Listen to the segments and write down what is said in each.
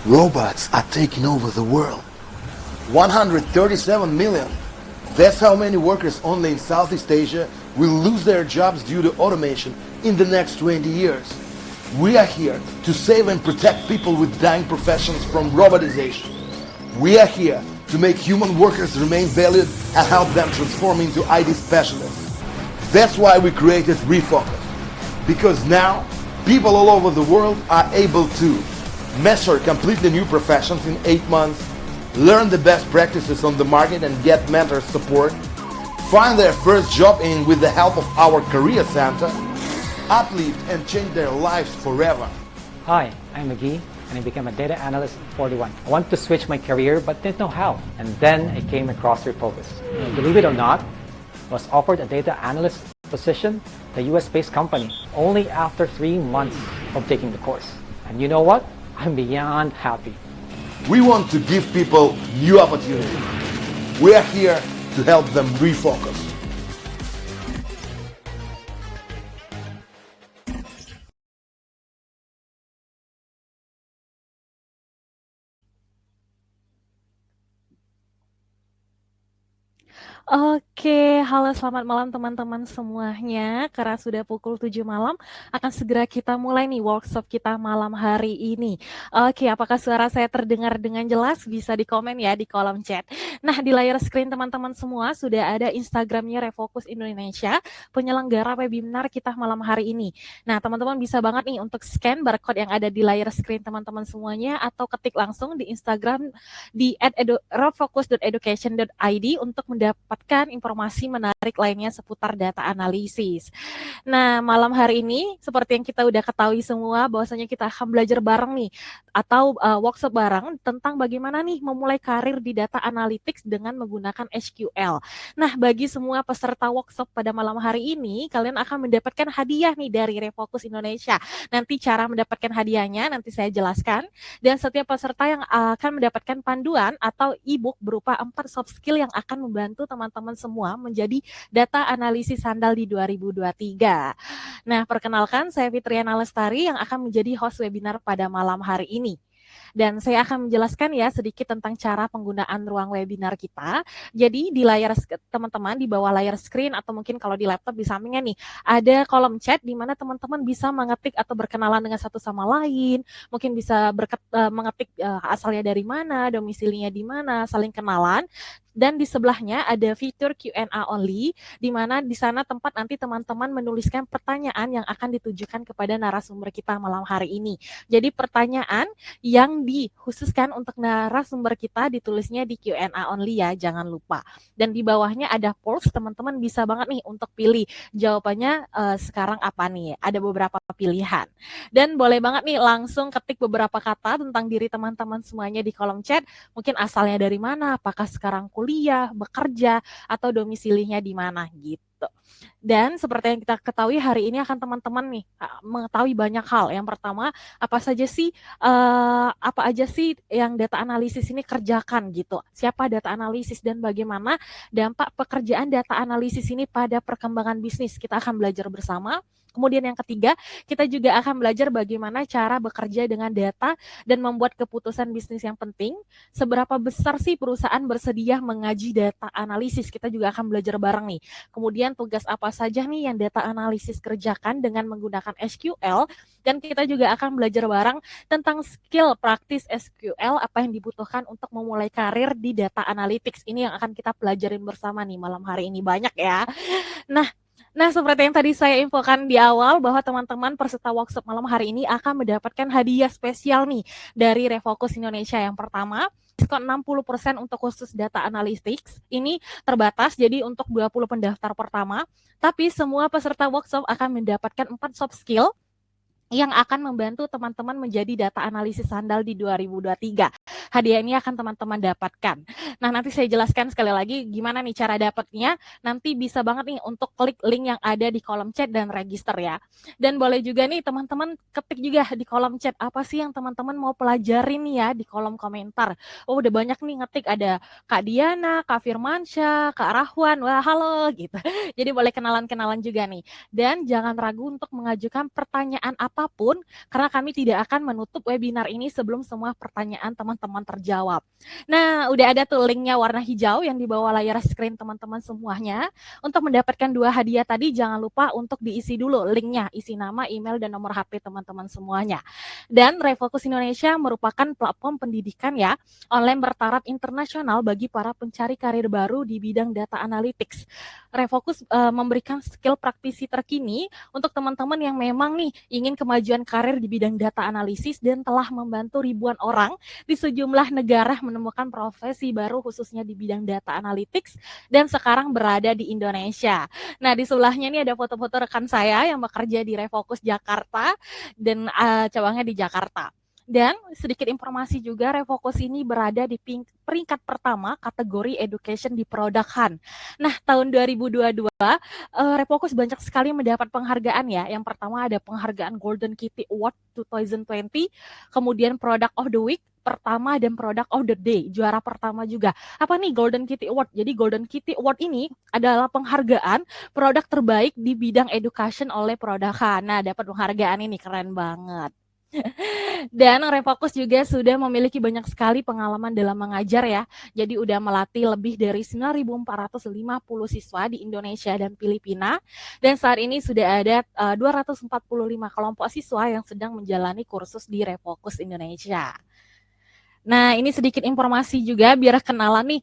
Robots are taking over the world. 137 million. That's how many workers only in Southeast Asia will lose their jobs due to automation in the next 20 years. We are here to save and protect people with dying professions from robotization. We are here to make human workers remain valued and help them transform into IT specialists. That's why we created Refocus. Because now, people all over the world are able to master completely new professions in 8 months, learn the best practices on the market and get mentor support, find their first job in with the help of our career center, uplift and change their lives forever. Hi, I'm McGee and I became a data analyst at 41. I wanted to switch my career but didn't know how. And then I came across Refocus. Believe it or not, I was offered a data analyst position, the US-based company, only after 3 months of taking the course. And you know what? I'm beyond happy. We want to give people new opportunities. We are here to help them refocus. Oke, halo selamat malam teman-teman semuanya. Karena sudah pukul 7 malam, akan segera kita mulai nih workshop kita malam hari ini. Oke, apakah suara saya terdengar dengan jelas? Bisa di komen ya di kolom chat. Nah, di layar screen teman-teman semua sudah ada Instagramnya Refocus Indonesia, penyelenggara webinar kita malam hari ini. Nah, teman-teman bisa banget nih untuk scan barcode yang ada di layar screen teman-teman semuanya, atau ketik langsung di Instagram di @refocus.education.id untuk mendapatkan informasi menarik lainnya seputar data analisis. Nah, malam hari ini seperti yang kita udah ketahui semua bahwasanya kita akan belajar bareng nih atau workshop bareng tentang bagaimana nih memulai karir di data analytics dengan menggunakan SQL. Nah, bagi semua peserta workshop pada malam hari ini, kalian akan mendapatkan hadiah nih dari Refocus Indonesia. Nanti cara mendapatkan hadiahnya nanti saya jelaskan, dan setiap peserta yang akan mendapatkan panduan atau e-book berupa 4 soft skill yang akan membantu teman-teman semua menjadi data analisis handal di 2023. Nah, perkenalkan saya Fitriana Lestari yang akan menjadi host webinar pada malam hari ini. Dan saya akan menjelaskan ya sedikit tentang cara penggunaan ruang webinar kita. Jadi di layar teman-teman, di bawah layar screen atau mungkin kalau di laptop di sampingnya nih, ada kolom chat di mana teman-teman bisa mengetik atau berkenalan dengan satu sama lain, mungkin bisa mengetik asalnya dari mana, domisilinya di mana, saling kenalan. Dan di sebelahnya ada fitur Q&A only, di mana di sana tempat nanti teman-teman menuliskan pertanyaan yang akan ditujukan kepada narasumber kita malam hari ini. Jadi pertanyaan yang dikhususkan untuk narasumber kita ditulisnya di Q&A only ya, jangan lupa. Dan di bawahnya ada polls, teman-teman bisa banget nih untuk pilih jawabannya sekarang apa nih. Ada beberapa pilihan. Dan boleh banget nih langsung ketik beberapa kata tentang diri teman-teman semuanya di kolom chat. Mungkin asalnya dari mana, apakah sekarang kuliah, bekerja, atau domisilinya di mana gitu. Dan seperti yang kita ketahui hari ini akan teman-teman nih mengetahui banyak hal. Yang pertama, apa aja sih yang data analisis ini kerjakan gitu. Siapa data analisis dan bagaimana dampak pekerjaan data analisis ini pada perkembangan bisnis. Kita akan belajar bersama. Kemudian yang ketiga, kita juga akan belajar bagaimana cara bekerja dengan data dan membuat keputusan bisnis yang penting. Seberapa besar sih perusahaan bersedia mengaji data analisis? Kita juga akan belajar bareng nih. Kemudian tugas apa saja nih yang data analisis kerjakan dengan menggunakan SQL. Dan kita juga akan belajar bareng tentang skill praktis SQL, apa yang dibutuhkan untuk memulai karir di data analytics. Ini yang akan kita pelajarin bersama nih malam hari ini, banyak ya. Nah, seperti yang tadi saya infokan di awal bahwa teman-teman peserta workshop malam hari ini akan mendapatkan hadiah spesial nih dari Refocus Indonesia. Yang pertama, diskon 60% untuk khusus data analytics. Ini terbatas, jadi untuk 20 pendaftar pertama. Tapi semua peserta workshop akan mendapatkan 4 soft skill yang akan membantu teman-teman menjadi data analisis handal di 2023. Hadiah ini akan teman-teman dapatkan. Nah, nanti saya jelaskan sekali lagi gimana nih cara dapatnya. Nanti bisa banget nih untuk klik link yang ada di kolom chat dan register ya. Dan boleh juga nih teman-teman ketik juga di kolom chat apa sih yang teman-teman mau pelajarin nih ya di kolom komentar. Oh, udah banyak nih ngetik, ada Kak Diana, Kak Firmansyah, Kak Rahwan. Wah, halo gitu. Jadi boleh kenalan-kenalan juga nih. Dan jangan ragu untuk mengajukan pertanyaan apa apapun, karena kami tidak akan menutup webinar ini sebelum semua pertanyaan teman-teman terjawab. Nah, udah ada tuh linknya warna hijau yang di bawah layar screen teman-teman semuanya. Untuk mendapatkan 2 hadiah tadi, jangan lupa untuk diisi dulu linknya, isi nama, email, dan nomor HP teman-teman semuanya. Dan Refocus Indonesia merupakan platform pendidikan ya, online bertaraf internasional bagi para pencari karir baru di bidang data analytics. Refocus memberikan skill praktisi terkini untuk teman-teman yang memang nih ingin kemajuan karir di bidang data analisis dan telah membantu ribuan orang di sejumlah negara menemukan profesi baru khususnya di bidang data analytics dan sekarang berada di Indonesia. Nah, di sebelahnya ini ada foto-foto rekan saya yang bekerja di Refocus Jakarta dan cabangnya di Jakarta. Dan sedikit informasi juga, Refocus ini berada di peringkat pertama kategori education di Product. Nah, tahun 2022, Refocus banyak sekali mendapat penghargaan ya. Yang pertama ada penghargaan Golden Kitty Award 2020, kemudian Product of the Week pertama dan Product of the Day, juara pertama juga. Apa nih Golden Kitty Award? Jadi Golden Kitty Award ini adalah penghargaan produk terbaik di bidang education oleh Product. Nah, dapat penghargaan ini keren banget. Dan Refocus juga sudah memiliki banyak sekali pengalaman dalam mengajar ya. Jadi udah melatih lebih dari 9.450 siswa di Indonesia dan Filipina. Dan saat ini sudah ada 245 kelompok siswa yang sedang menjalani kursus di Refocus Indonesia. Nah, ini sedikit informasi juga biar kenalan nih.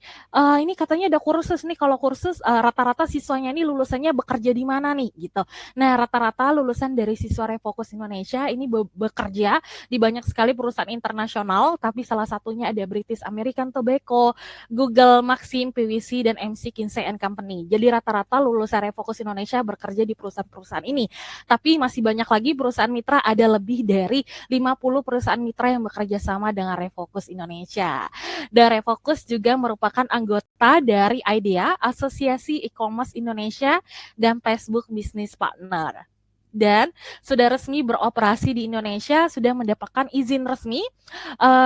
Ini katanya ada kursus nih. Kalau kursus rata-rata siswanya ini lulusannya bekerja di mana nih gitu. Nah, rata-rata lulusan dari siswa Refocus Indonesia ini bekerja di banyak sekali perusahaan internasional, tapi salah satunya ada British American Tobacco, Google, Maxim, PwC, dan MC Kinsey & Company. Jadi rata-rata lulusan Refocus Indonesia bekerja di perusahaan-perusahaan ini. Tapi masih banyak lagi perusahaan mitra, ada lebih dari 50 perusahaan mitra yang bekerja sama dengan Refocus Indonesia. Dan Refocus juga merupakan anggota dari IDEA, Asosiasi E-commerce Indonesia, dan Facebook Business Partner. Dan sudah resmi beroperasi di Indonesia, sudah mendapatkan izin resmi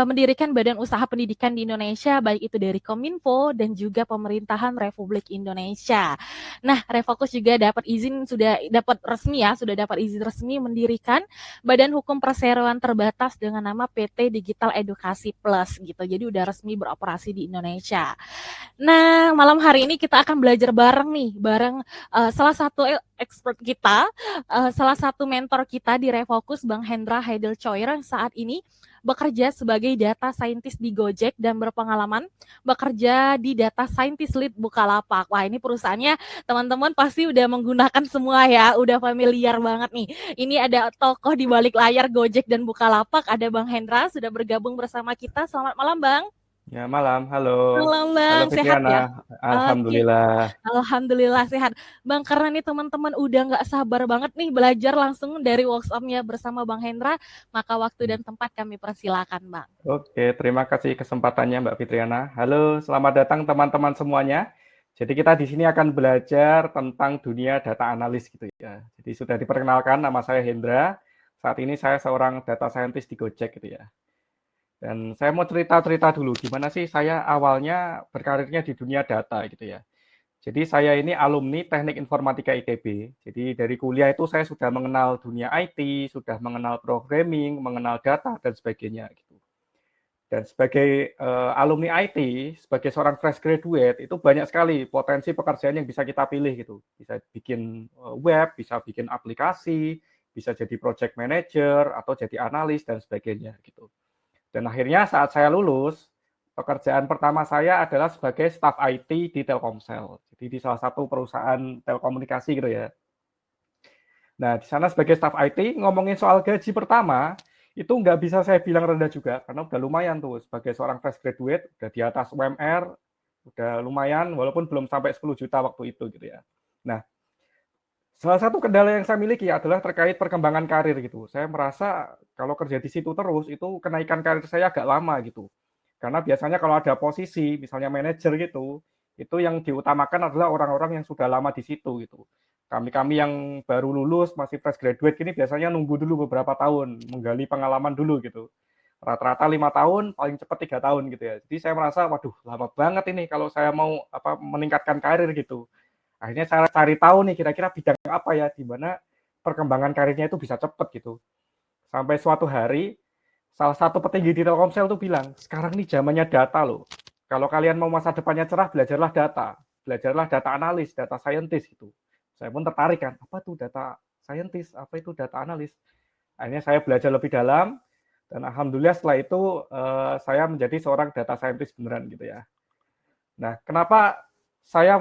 mendirikan badan usaha pendidikan di Indonesia, baik itu dari Kominfo dan juga pemerintahan Republik Indonesia. Nah, Refocus juga dapat izin, sudah dapat resmi ya, sudah dapat izin resmi mendirikan badan hukum perseroan terbatas dengan nama PT Digital Edukasi Plus gitu. Jadi udah resmi beroperasi di Indonesia. Nah, malam hari ini kita akan belajar bareng nih, bareng salah satu expert kita, salah satu mentor kita di Refocus, Bang Hendra Haidel Choir, yang saat ini bekerja sebagai data scientist di Gojek dan berpengalaman bekerja di data scientist lead Bukalapak. Wah, ini perusahaannya teman-teman pasti udah menggunakan semua ya, udah familiar banget nih. Ini ada tokoh di balik layar Gojek dan Bukalapak, ada Bang Hendra sudah bergabung bersama kita. Selamat malam, Bang. Ya, malam. Halo. Malam, Bang. Halo Sehat ya? Fitriana. Alhamdulillah. Alhamdulillah sehat. Bang, karena nih teman-teman udah nggak sabar banget nih belajar langsung dari workshop-nya bersama Bang Hendra, maka waktu dan tempat kami persilakan, Bang. Oke, terima kasih kesempatannya Mbak Fitriana. Halo, selamat datang teman-teman semuanya. Jadi kita di sini akan belajar tentang dunia data analis gitu ya. Jadi sudah diperkenalkan, nama saya Hendra. Saat ini saya seorang data scientist di Gojek gitu ya. Dan saya mau cerita-cerita dulu gimana sih saya awalnya berkarirnya di dunia data gitu ya. Jadi saya ini alumni Teknik Informatika ITB. Jadi dari kuliah itu saya sudah mengenal dunia IT, sudah mengenal programming, mengenal data dan sebagainya gitu. Dan sebagai alumni IT, sebagai seorang fresh graduate itu banyak sekali potensi pekerjaan yang bisa kita pilih gitu. Bisa bikin web, bisa bikin aplikasi, bisa jadi project manager atau jadi analis dan sebagainya gitu. Dan akhirnya saat saya lulus, pekerjaan pertama saya adalah sebagai staf IT di Telkomsel. Jadi di salah satu perusahaan telekomunikasi gitu ya. Nah, di sana sebagai staf IT, ngomongin soal gaji pertama, itu nggak bisa saya bilang rendah juga, karena udah lumayan tuh. Sebagai seorang fresh graduate, udah di atas UMR, udah lumayan, walaupun belum sampai 10 juta waktu itu gitu ya. Nah, salah satu kendala yang saya miliki adalah terkait perkembangan karir gitu. Saya merasa kalau kerja di situ terus itu kenaikan karir saya agak lama gitu. Karena biasanya kalau ada posisi misalnya manajer gitu, itu yang diutamakan adalah orang-orang yang sudah lama di situ gitu. Kami-kami yang baru lulus masih fresh graduate ini biasanya nunggu dulu beberapa tahun, menggali pengalaman dulu gitu. Rata-rata 5 tahun, paling cepat 3 tahun gitu ya. Jadi saya merasa waduh lama banget ini kalau saya mau meningkatkan karir gitu. Akhirnya saya cari tahu nih kira-kira bidang apa ya di mana perkembangan karirnya itu bisa cepat gitu. Sampai suatu hari, salah satu petinggi di Telkomsel tuh bilang, sekarang nih zamannya data loh. Kalau kalian mau masa depannya cerah, belajarlah data analis, data scientist gitu. Saya pun tertarik kan, apa tuh data scientist, apa itu data analis. Akhirnya saya belajar lebih dalam, dan alhamdulillah setelah itu saya menjadi seorang data scientist beneran gitu ya. Nah, kenapa saya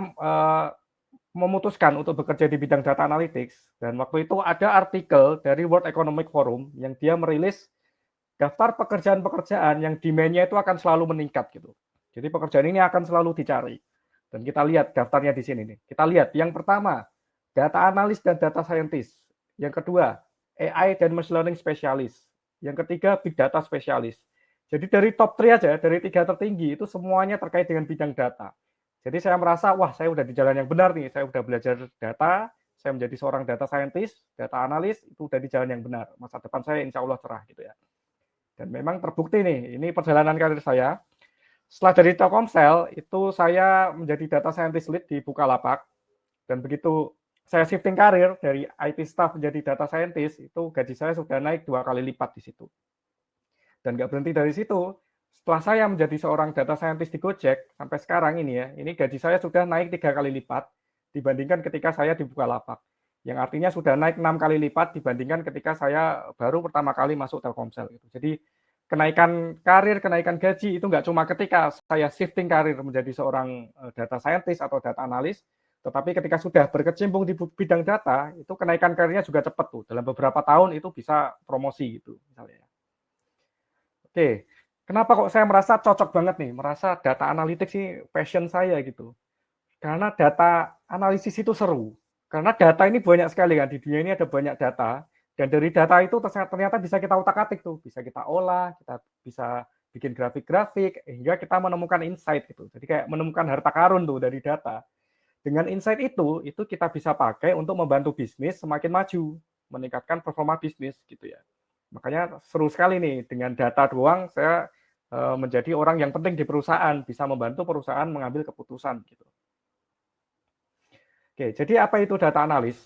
memutuskan untuk bekerja di bidang data analytics, dan waktu itu ada artikel dari World Economic Forum yang dia merilis daftar pekerjaan-pekerjaan yang demand-nya itu akan selalu meningkat gitu. Jadi pekerjaan ini akan selalu dicari. Dan kita lihat daftarnya di sini nih. Kita lihat yang pertama, data analis dan data scientist. Yang kedua, AI dan machine learning specialist. Yang ketiga, big data specialist. Jadi dari top 3 aja, dari 3 tertinggi itu semuanya terkait dengan bidang data. Jadi saya merasa, wah saya udah di jalan yang benar nih. Saya udah belajar data, saya menjadi seorang data scientist, data analis, itu udah di jalan yang benar. Masa depan saya insya Allah cerah gitu ya. Dan memang terbukti nih, ini perjalanan karir saya. Setelah dari Telkomsel, itu saya menjadi data scientist lead di Bukalapak. Dan begitu saya shifting karir dari IT staff menjadi data scientist, itu gaji saya sudah naik 2 kali lipat di situ. Dan nggak berhenti dari situ, setelah saya menjadi seorang data scientist di Gojek, sampai sekarang ini ya, ini gaji saya sudah naik 3 kali lipat dibandingkan ketika saya di Bukalapak. Yang artinya sudah naik 6 kali lipat dibandingkan ketika saya baru pertama kali masuk Telkomsel. Jadi kenaikan karir, kenaikan gaji itu nggak cuma ketika saya shifting karir menjadi seorang data scientist atau data analis, tetapi ketika sudah berkecimpung di bidang data, itu kenaikan karirnya juga cepat tuh. Dalam beberapa tahun itu bisa promosi gitu misalnya. Oke, kenapa kok saya merasa cocok banget nih, merasa data analytics sih passion saya gitu. Karena data analisis itu seru. Karena data ini banyak sekali kan, di dunia ini ada banyak data, dan dari data itu ternyata bisa kita utak-atik tuh, bisa kita olah, kita bisa bikin grafik-grafik, hingga kita menemukan insight gitu. Jadi kayak menemukan harta karun tuh dari data. Dengan insight itu kita bisa pakai untuk membantu bisnis semakin maju, meningkatkan performa bisnis gitu ya. Makanya seru sekali nih, dengan data doang saya menjadi orang yang penting di perusahaan, bisa membantu perusahaan mengambil keputusan gitu. Oke, jadi apa itu data analis?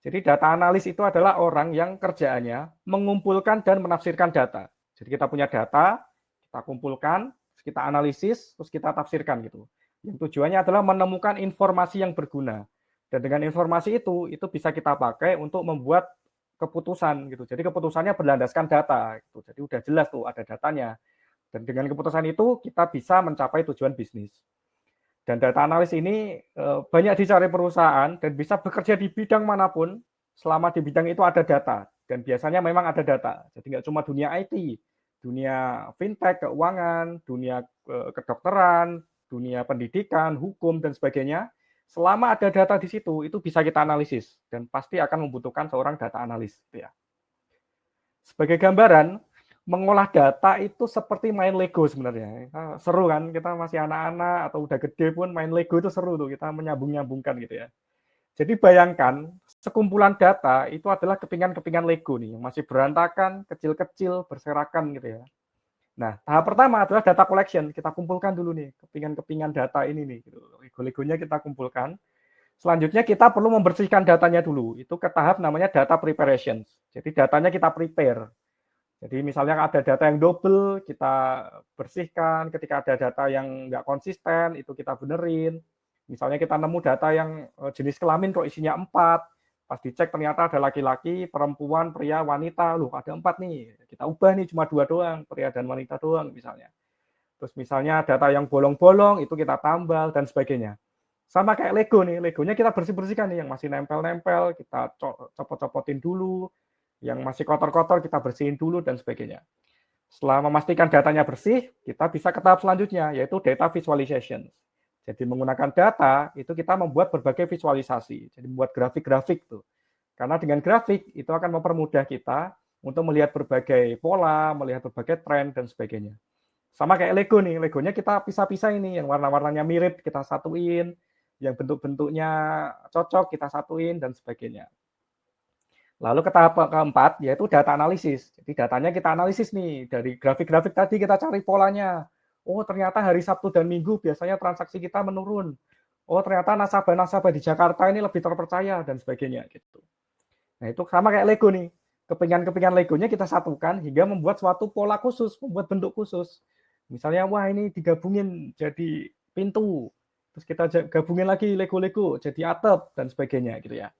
Jadi data analis itu adalah orang yang kerjaannya mengumpulkan dan menafsirkan data. Jadi kita punya data, kita kumpulkan, kita analisis, terus kita tafsirkan gitu. Yang tujuannya adalah menemukan informasi yang berguna. Dan dengan informasi itu bisa kita pakai untuk membuat keputusan gitu. Jadi keputusannya berlandaskan data gitu. Jadi udah jelas tuh ada datanya. Dan dengan keputusan itu kita bisa mencapai tujuan bisnis. Dan data analis ini banyak dicari perusahaan dan bisa bekerja di bidang manapun selama di bidang itu ada data. Dan biasanya memang ada data. Jadi nggak cuma dunia IT, dunia fintech, keuangan, dunia kedokteran, dunia pendidikan, hukum, dan sebagainya. Selama ada data di situ, itu bisa kita analisis. Dan pasti akan membutuhkan seorang data analis. Ya. Sebagai gambaran, mengolah data itu seperti main Lego sebenarnya. Seru kan, kita masih anak-anak atau udah gede pun main Lego itu seru tuh, kita menyambung-nyambungkan gitu ya. Jadi bayangkan, sekumpulan data itu adalah kepingan-kepingan Lego nih, yang masih berantakan, kecil-kecil, berserakan gitu ya. Nah, tahap pertama adalah data collection. Kita kumpulkan dulu nih, kepingan-kepingan data ini nih. Gitu. Lego-legonya kita kumpulkan. Selanjutnya kita perlu membersihkan datanya dulu. Itu ke tahap namanya data preparation. Jadi datanya kita prepare. Jadi misalnya ada data yang double, kita bersihkan. Ketika ada data yang nggak konsisten, itu kita benerin. Misalnya kita nemu data yang jenis kelamin kok isinya 4, pas dicek ternyata ada laki-laki, perempuan, pria, wanita, loh ada 4 nih, kita ubah nih cuma 2 doang, pria dan wanita doang misalnya. Terus misalnya data yang bolong-bolong, itu kita tambal, dan sebagainya. Sama kayak Lego nih, Legonya kita bersih-bersihkan nih, yang masih nempel-nempel, kita copot-copotin dulu, yang masih kotor-kotor kita bersihin dulu, dan sebagainya. Setelah memastikan datanya bersih, kita bisa ke tahap selanjutnya, yaitu data visualization. Jadi menggunakan data, itu kita membuat berbagai visualisasi. Jadi membuat grafik-grafik tuh. Karena dengan grafik, itu akan mempermudah kita untuk melihat berbagai pola, melihat berbagai tren, dan sebagainya. Sama kayak Lego nih, Legonya kita pisah-pisah ini, yang warna-warnanya mirip kita satuin, yang bentuk-bentuknya cocok kita satuin, dan sebagainya. Lalu ke tahap keempat, yaitu data analisis. Jadi datanya kita analisis nih, dari grafik-grafik tadi kita cari polanya. Oh, ternyata hari Sabtu dan Minggu biasanya transaksi kita menurun. Oh, ternyata nasabah-nasabah di Jakarta ini lebih terpercaya dan sebagainya gitu. Nah, itu sama kayak Lego nih. kepingan-kepingan Legonya kita satukan hingga membuat suatu pola khusus, membuat bentuk khusus. Misalnya, wah ini digabungin jadi pintu, terus kita gabungin lagi Lego-Lego jadi atap dan sebagainya gitu ya.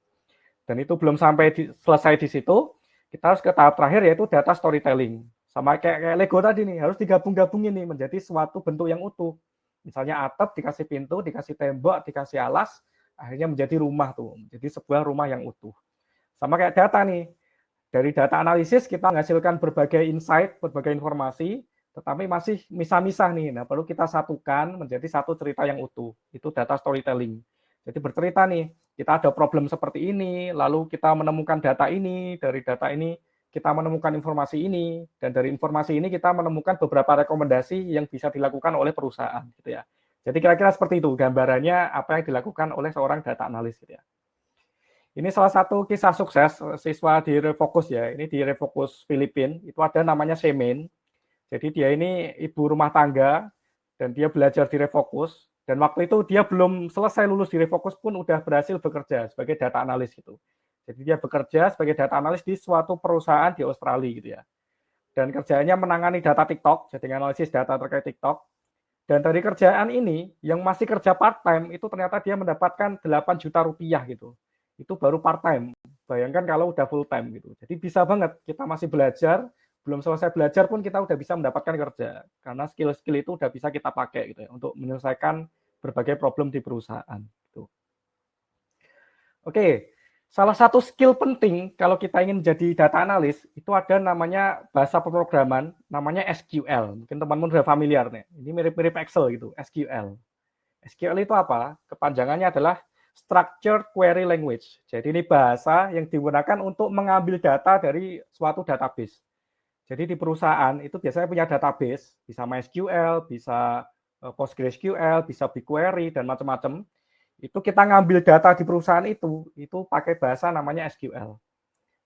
Dan itu belum sampai selesai di situ, kita harus ke tahap terakhir yaitu data storytelling. Sama kayak Lego tadi nih, harus digabung-gabungin nih menjadi suatu bentuk yang utuh. Misalnya atap dikasih pintu, dikasih tembok, dikasih alas, akhirnya menjadi rumah tuh, menjadi sebuah rumah yang utuh. Sama kayak data nih, dari data analisis kita menghasilkan berbagai insight, berbagai informasi, tetapi masih misah-misah nih. Nah, perlu kita satukan menjadi satu cerita yang utuh. Itu data storytelling. Jadi bercerita nih, kita ada problem seperti ini, lalu kita menemukan data ini, dari data ini kita menemukan informasi ini, dan dari informasi ini kita menemukan beberapa rekomendasi yang bisa dilakukan oleh perusahaan gitu ya. Jadi kira-kira seperti itu gambarannya apa yang dilakukan oleh seorang data analis gitu ya. Ini salah satu kisah sukses siswa di Refocus ya. Ini di Refocus Filipina. Itu ada namanya Semen. Jadi dia ini ibu rumah tangga dan dia belajar di Refocus. Dan waktu itu dia belum selesai lulus di Refocus pun udah berhasil bekerja sebagai data analis gitu. Jadi dia bekerja sebagai data analis di suatu perusahaan di Australia gitu ya. Dan kerjaannya menangani data TikTok, jadi analisis data terkait TikTok. Dan dari kerjaan ini yang masih kerja part time itu ternyata dia mendapatkan 8 juta rupiah gitu. Itu baru part time. Bayangkan kalau udah full time gitu. Jadi bisa banget kita masih belajar, belum selesai belajar pun kita udah bisa mendapatkan kerja karena skill-skill itu udah bisa kita pakai gitu ya untuk menyelesaikan berbagai problem di perusahaan gitu. Oke, salah satu skill penting kalau kita ingin jadi data analis itu ada namanya bahasa pemrograman namanya SQL. Mungkin teman-teman sudah familiar nih. Ini mirip-mirip Excel gitu, SQL. SQL itu apa? Kepanjangannya adalah Structured Query Language. Jadi ini bahasa yang digunakan untuk mengambil data dari suatu database. Jadi di perusahaan itu biasanya punya database, bisa MySQL, bisa PostgreSQL, bisa BigQuery, dan macam-macam. Itu kita ngambil data di perusahaan itu pakai bahasa namanya SQL.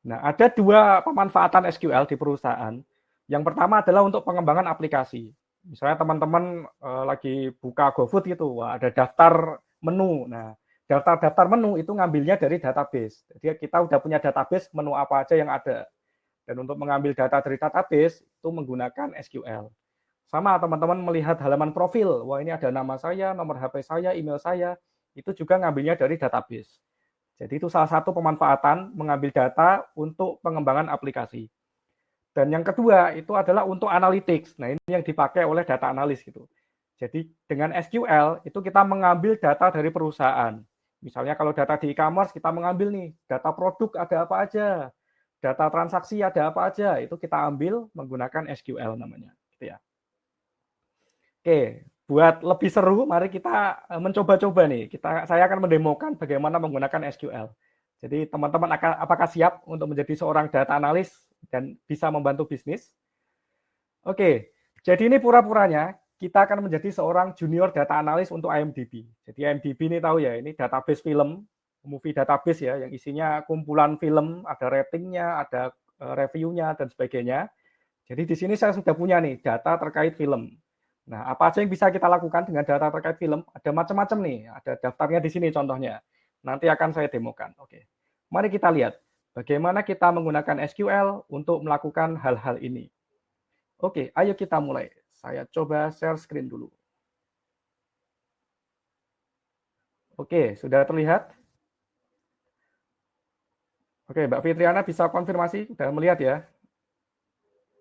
Nah, ada dua pemanfaatan SQL di perusahaan. Yang pertama adalah untuk pengembangan aplikasi. Misalnya teman-teman lagi buka GoFood gitu, wah, ada daftar menu. Nah, daftar-daftar menu itu ngambilnya dari database. Jadi kita udah punya database menu apa aja yang ada. Dan untuk mengambil data dari database itu menggunakan SQL. Sama teman-teman melihat halaman profil. Wah, ini ada nama saya, nomor HP saya, email saya. Itu juga ngambilnya dari database. Jadi itu salah satu pemanfaatan mengambil data untuk pengembangan aplikasi. Dan yang kedua itu adalah untuk analytics. Nah, ini yang dipakai oleh data analis gitu. Jadi dengan SQL itu kita mengambil data dari perusahaan. Misalnya kalau data di e-commerce kita mengambil nih data produk ada apa aja, data transaksi ada apa aja, itu kita ambil menggunakan SQL namanya, gitu ya. Oke, buat lebih seru, mari kita mencoba-coba nih. Saya akan mendemokan bagaimana menggunakan SQL. Jadi teman-teman apakah siap untuk menjadi seorang data analis dan bisa membantu bisnis? Oke, jadi ini pura-puranya kita akan menjadi seorang junior data analis untuk IMDb. Jadi IMDb ini tahu ya, ini database film, movie database ya, yang isinya kumpulan film, ada ratingnya, ada reviewnya, dan sebagainya. Jadi di sini saya sudah punya nih data terkait film. Nah, apa aja yang bisa kita lakukan dengan data terkait film? Ada macam-macam nih, ada daftarnya di sini contohnya. Nanti akan saya demokan. Oke, mari kita lihat bagaimana kita menggunakan SQL untuk melakukan hal-hal ini. Oke, ayo kita mulai. Saya coba share screen dulu. Oke, sudah terlihat? Oke, Mbak Fitriana bisa konfirmasi? Sudah melihat ya?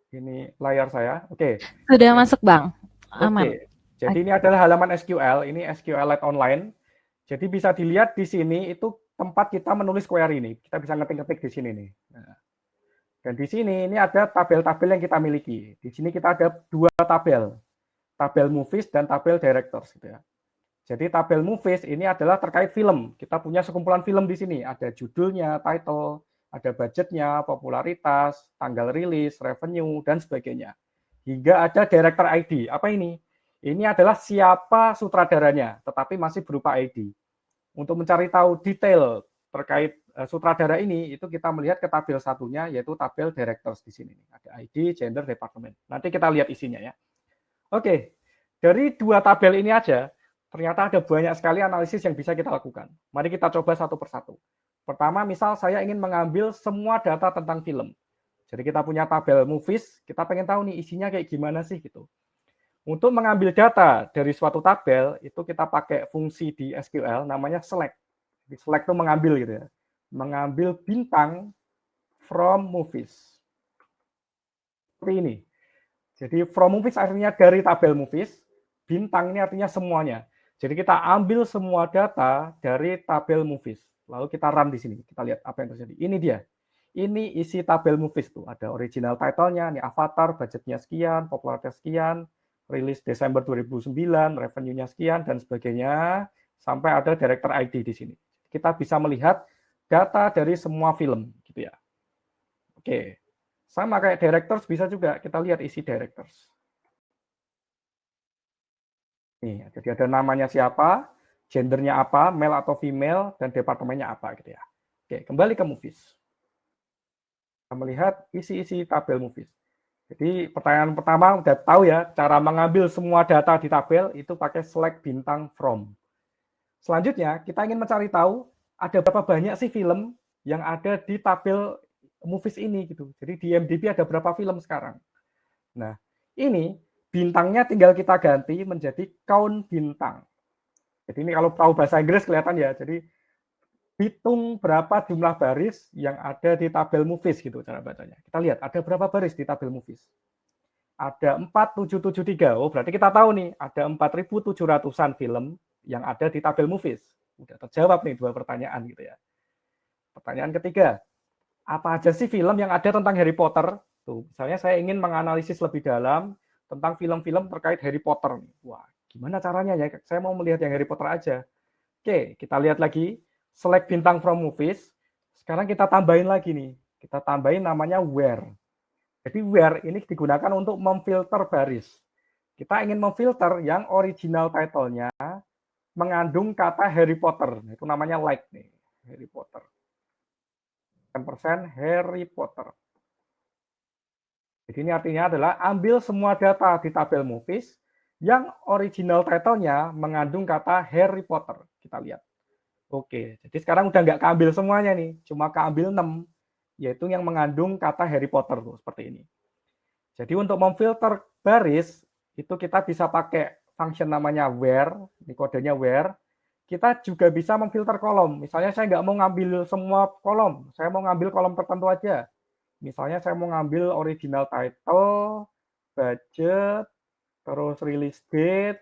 Ini layar saya. Oke. Sudah masuk, Bang. Aman. Oke. Jadi ini adalah halaman SQL. Ini SQLite Online. Jadi bisa dilihat di sini itu tempat kita menulis query ini. Kita bisa ngetik-ngetik di sini nih. Nah. Dan di sini ini ada tabel-tabel yang kita miliki. Di sini kita ada dua tabel. Tabel movies dan tabel directors gitu ya. Jadi tabel movies ini adalah terkait film. Kita punya sekumpulan film di sini. Ada judulnya, title, ada budgetnya, popularitas, tanggal rilis, revenue, dan sebagainya. Hingga ada director ID. Apa ini? Ini adalah siapa sutradaranya, tetapi masih berupa ID. Untuk mencari tahu detail terkait sutradara ini, itu kita melihat ke tabel satunya, yaitu tabel directors di sini. Ada ID, gender, department. Nanti kita lihat isinya ya. Oke, dari dua tabel ini aja, ternyata ada banyak sekali analisis yang bisa kita lakukan. Mari kita coba satu persatu. Pertama, misal saya ingin mengambil semua data tentang film. Jadi kita punya tabel movies, kita pengen tahu nih isinya kayak gimana sih gitu. Untuk mengambil data dari suatu tabel, itu kita pakai fungsi di SQL namanya select. Jadi select itu mengambil gitu ya. Mengambil bintang from movies. Seperti ini. Jadi from movies artinya dari tabel movies, bintang ini artinya semuanya. Jadi kita ambil semua data dari tabel movies. Lalu kita run di sini. Kita lihat apa yang terjadi. Ini dia. Ini isi tabel movies tuh. Ada original title-nya, nih Avatar, budgetnya sekian, popularitas sekian, rilis Desember 2009, revenue-nya sekian, dan sebagainya. Sampai ada director ID di sini. Kita bisa melihat data dari semua film. Gitu ya. Oke. Sama kayak directors bisa juga. Kita lihat isi directors. Nih, jadi ada namanya siapa, gendernya apa, male atau female, dan departemennya apa gitu ya. Oke, kembali ke movies. Kita melihat isi-isi tabel movies. Jadi pertanyaan pertama udah tahu ya, cara mengambil semua data di tabel itu pakai select bintang from. Selanjutnya, kita ingin mencari tahu ada berapa banyak sih film yang ada di tabel movies ini gitu. Jadi di IMDb ada berapa film sekarang. Nah, ini bintangnya tinggal kita ganti menjadi count bintang. Jadi ini kalau tahu bahasa Inggris kelihatan ya. Jadi hitung berapa jumlah baris yang ada di tabel movies gitu cara bacanya. Kita lihat ada berapa baris di tabel movies. Ada 4773. Oh, berarti kita tahu nih ada 4.700-an film yang ada di tabel movies. Udah terjawab nih dua pertanyaan gitu ya. Pertanyaan ketiga, apa aja sih film yang ada tentang Harry Potter? Tuh, misalnya saya ingin menganalisis lebih dalam tentang film-film terkait Harry Potter. Wah, gimana caranya ya? Saya mau melihat yang Harry Potter aja. Oke, kita lihat lagi. Select bintang from movies. Sekarang kita tambahin lagi nih. Kita tambahin namanya where. Jadi where ini digunakan untuk memfilter baris. Kita ingin memfilter yang original title-nya mengandung kata Harry Potter. Itu namanya like nih, Harry Potter. 10% Harry Potter. Jadi ini artinya adalah ambil semua data di tabel movies yang original title-nya mengandung kata Harry Potter. Kita lihat. Oke, jadi sekarang udah nggak keambil semuanya nih, cuma keambil 6, yaitu yang mengandung kata Harry Potter tuh, seperti ini. Jadi untuk memfilter baris, itu kita bisa pakai function namanya where, ini kodenya where. Kita juga bisa memfilter kolom. Misalnya saya nggak mau ngambil semua kolom, saya mau ngambil kolom tertentu aja. Misalnya saya mau ngambil original title, budget, terus release date,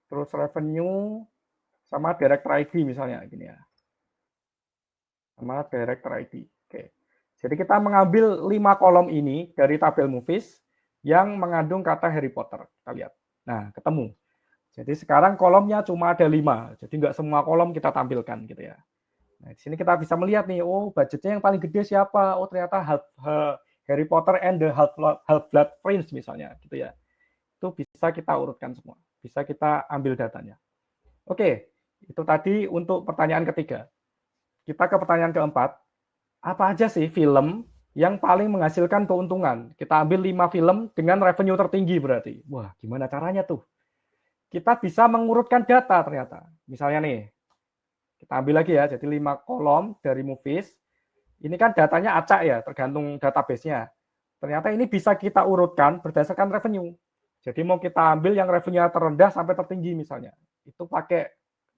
terus revenue, sama director ID misalnya gini ya. Sama director ID. Oke. Jadi kita mengambil 5 kolom ini dari tabel movies yang mengandung kata Harry Potter. Kita lihat. Nah, ketemu. Jadi sekarang kolomnya cuma ada 5, jadi nggak semua kolom kita tampilkan gitu ya. Nah, di sini kita bisa melihat nih, oh budgetnya yang paling gede siapa? Oh ternyata Harry Potter and the Half-Blood Prince misalnya gitu ya. Itu bisa kita urutkan semua, bisa kita ambil datanya. Oke, itu tadi untuk pertanyaan ketiga. Kita ke pertanyaan keempat, apa aja sih film yang paling menghasilkan keuntungan? Kita ambil 5 film dengan revenue tertinggi berarti. Wah, gimana caranya tuh? Kita bisa mengurutkan data ternyata. Misalnya nih, kita ambil lagi ya, jadi 5 kolom dari movies. Ini kan datanya acak ya, tergantung database-nya. Ternyata ini bisa kita urutkan berdasarkan revenue. Jadi mau kita ambil yang revenue terendah sampai tertinggi misalnya. Itu pakai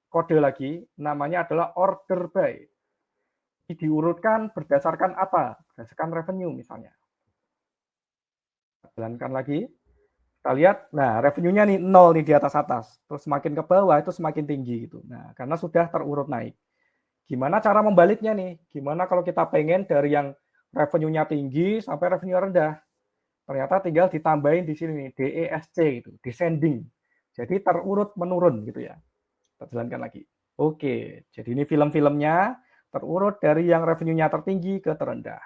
kode lagi, namanya adalah order by. Ini diurutkan berdasarkan apa? Berdasarkan revenue misalnya. Jalankan lagi. Kita lihat, nah revenue-nya nih 0 nih di atas-atas, terus semakin ke bawah itu semakin tinggi gitu. Nah, karena sudah terurut naik. Gimana cara membaliknya nih? Gimana kalau kita pengen dari yang revenue-nya tinggi sampai revenue rendah? Ternyata tinggal ditambahin di sini nih, DESC gitu, descending. Jadi terurut menurun gitu ya. Kita jalankan lagi. Oke, jadi ini film-filmnya terurut dari yang revenue-nya tertinggi ke terendah.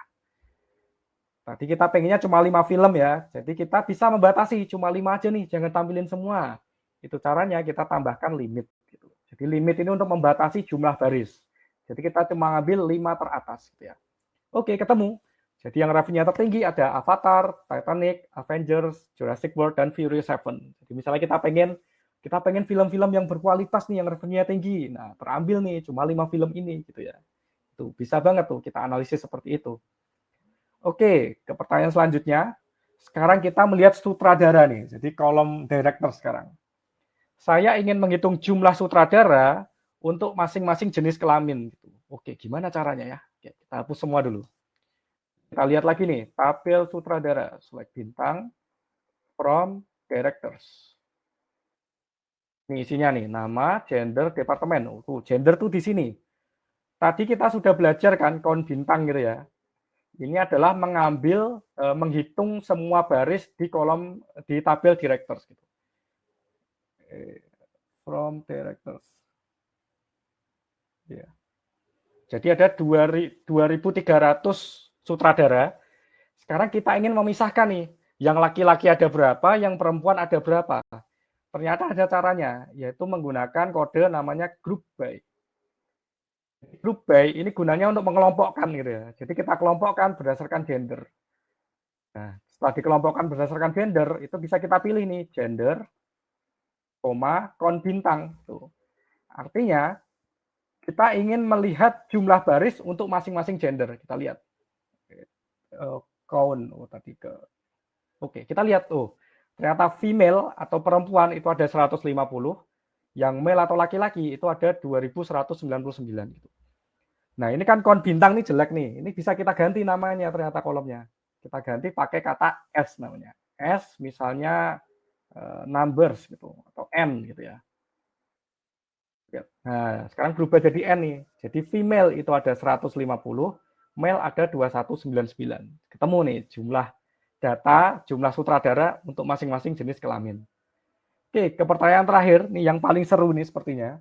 Tadi kita pengennya cuma 5 film ya, jadi kita bisa membatasi cuma 5 aja nih, jangan tampilin semua. Itu caranya kita tambahkan limit. Gitu. Jadi limit ini untuk membatasi jumlah baris. Jadi kita cuma ngambil 5 teratas. Gitu ya. Oke, ketemu. Jadi yang revenue tertinggi ada Avatar, Titanic, Avengers, Jurassic World, dan Furious 7. Jadi misalnya kita pengen film-film yang berkualitas nih, yang revenue-nya tinggi. Nah, terambil nih cuma 5 film ini gitu ya. Itu bisa banget tuh kita analisis seperti itu. Oke, ke pertanyaan selanjutnya. Sekarang kita melihat sutradara nih, jadi kolom director sekarang. Saya ingin menghitung jumlah sutradara untuk masing-masing jenis kelamin. Gitu. Oke, gimana caranya ya? Oke, kita hapus semua dulu. Kita lihat lagi nih, tabel sutradara, select bintang, from, directors. Ini isinya nih, nama, gender, departemen. Gender tuh di sini. Tadi kita sudah belajar kan, kon bintang gitu ya. Ini adalah mengambil, menghitung semua baris di kolom, di tabel directors. Gitu. From directors. Ya. Jadi ada 2.300 sutradara. Sekarang kita ingin memisahkan nih, yang laki-laki ada berapa, yang perempuan ada berapa. Ternyata ada caranya, yaitu menggunakan kode namanya group by. Group by ini gunanya untuk mengelompokkan gitu ya. Jadi kita kelompokkan berdasarkan gender. Nah, setelah dikelompokkan berdasarkan gender, itu bisa kita pilih nih, gender, kon bintang. Tuh. Artinya, kita ingin melihat jumlah baris untuk masing-masing gender. Kita lihat. Count, tadi ke. Oke, kita lihat tuh. Ternyata female atau perempuan itu ada 150, yang male atau laki-laki itu ada 2.199 gitu. Nah, ini kan kon bintang nih jelek nih. Ini bisa kita ganti namanya ternyata kolomnya. Kita ganti pakai kata S namanya. S misalnya numbers gitu atau N gitu ya. Nah, sekarang berubah jadi N nih. Jadi female itu ada 150, male ada 2199. Ketemu nih jumlah data, jumlah sutradara untuk masing-masing jenis kelamin. Oke, ke pertanyaan terakhir nih yang paling seru nih sepertinya.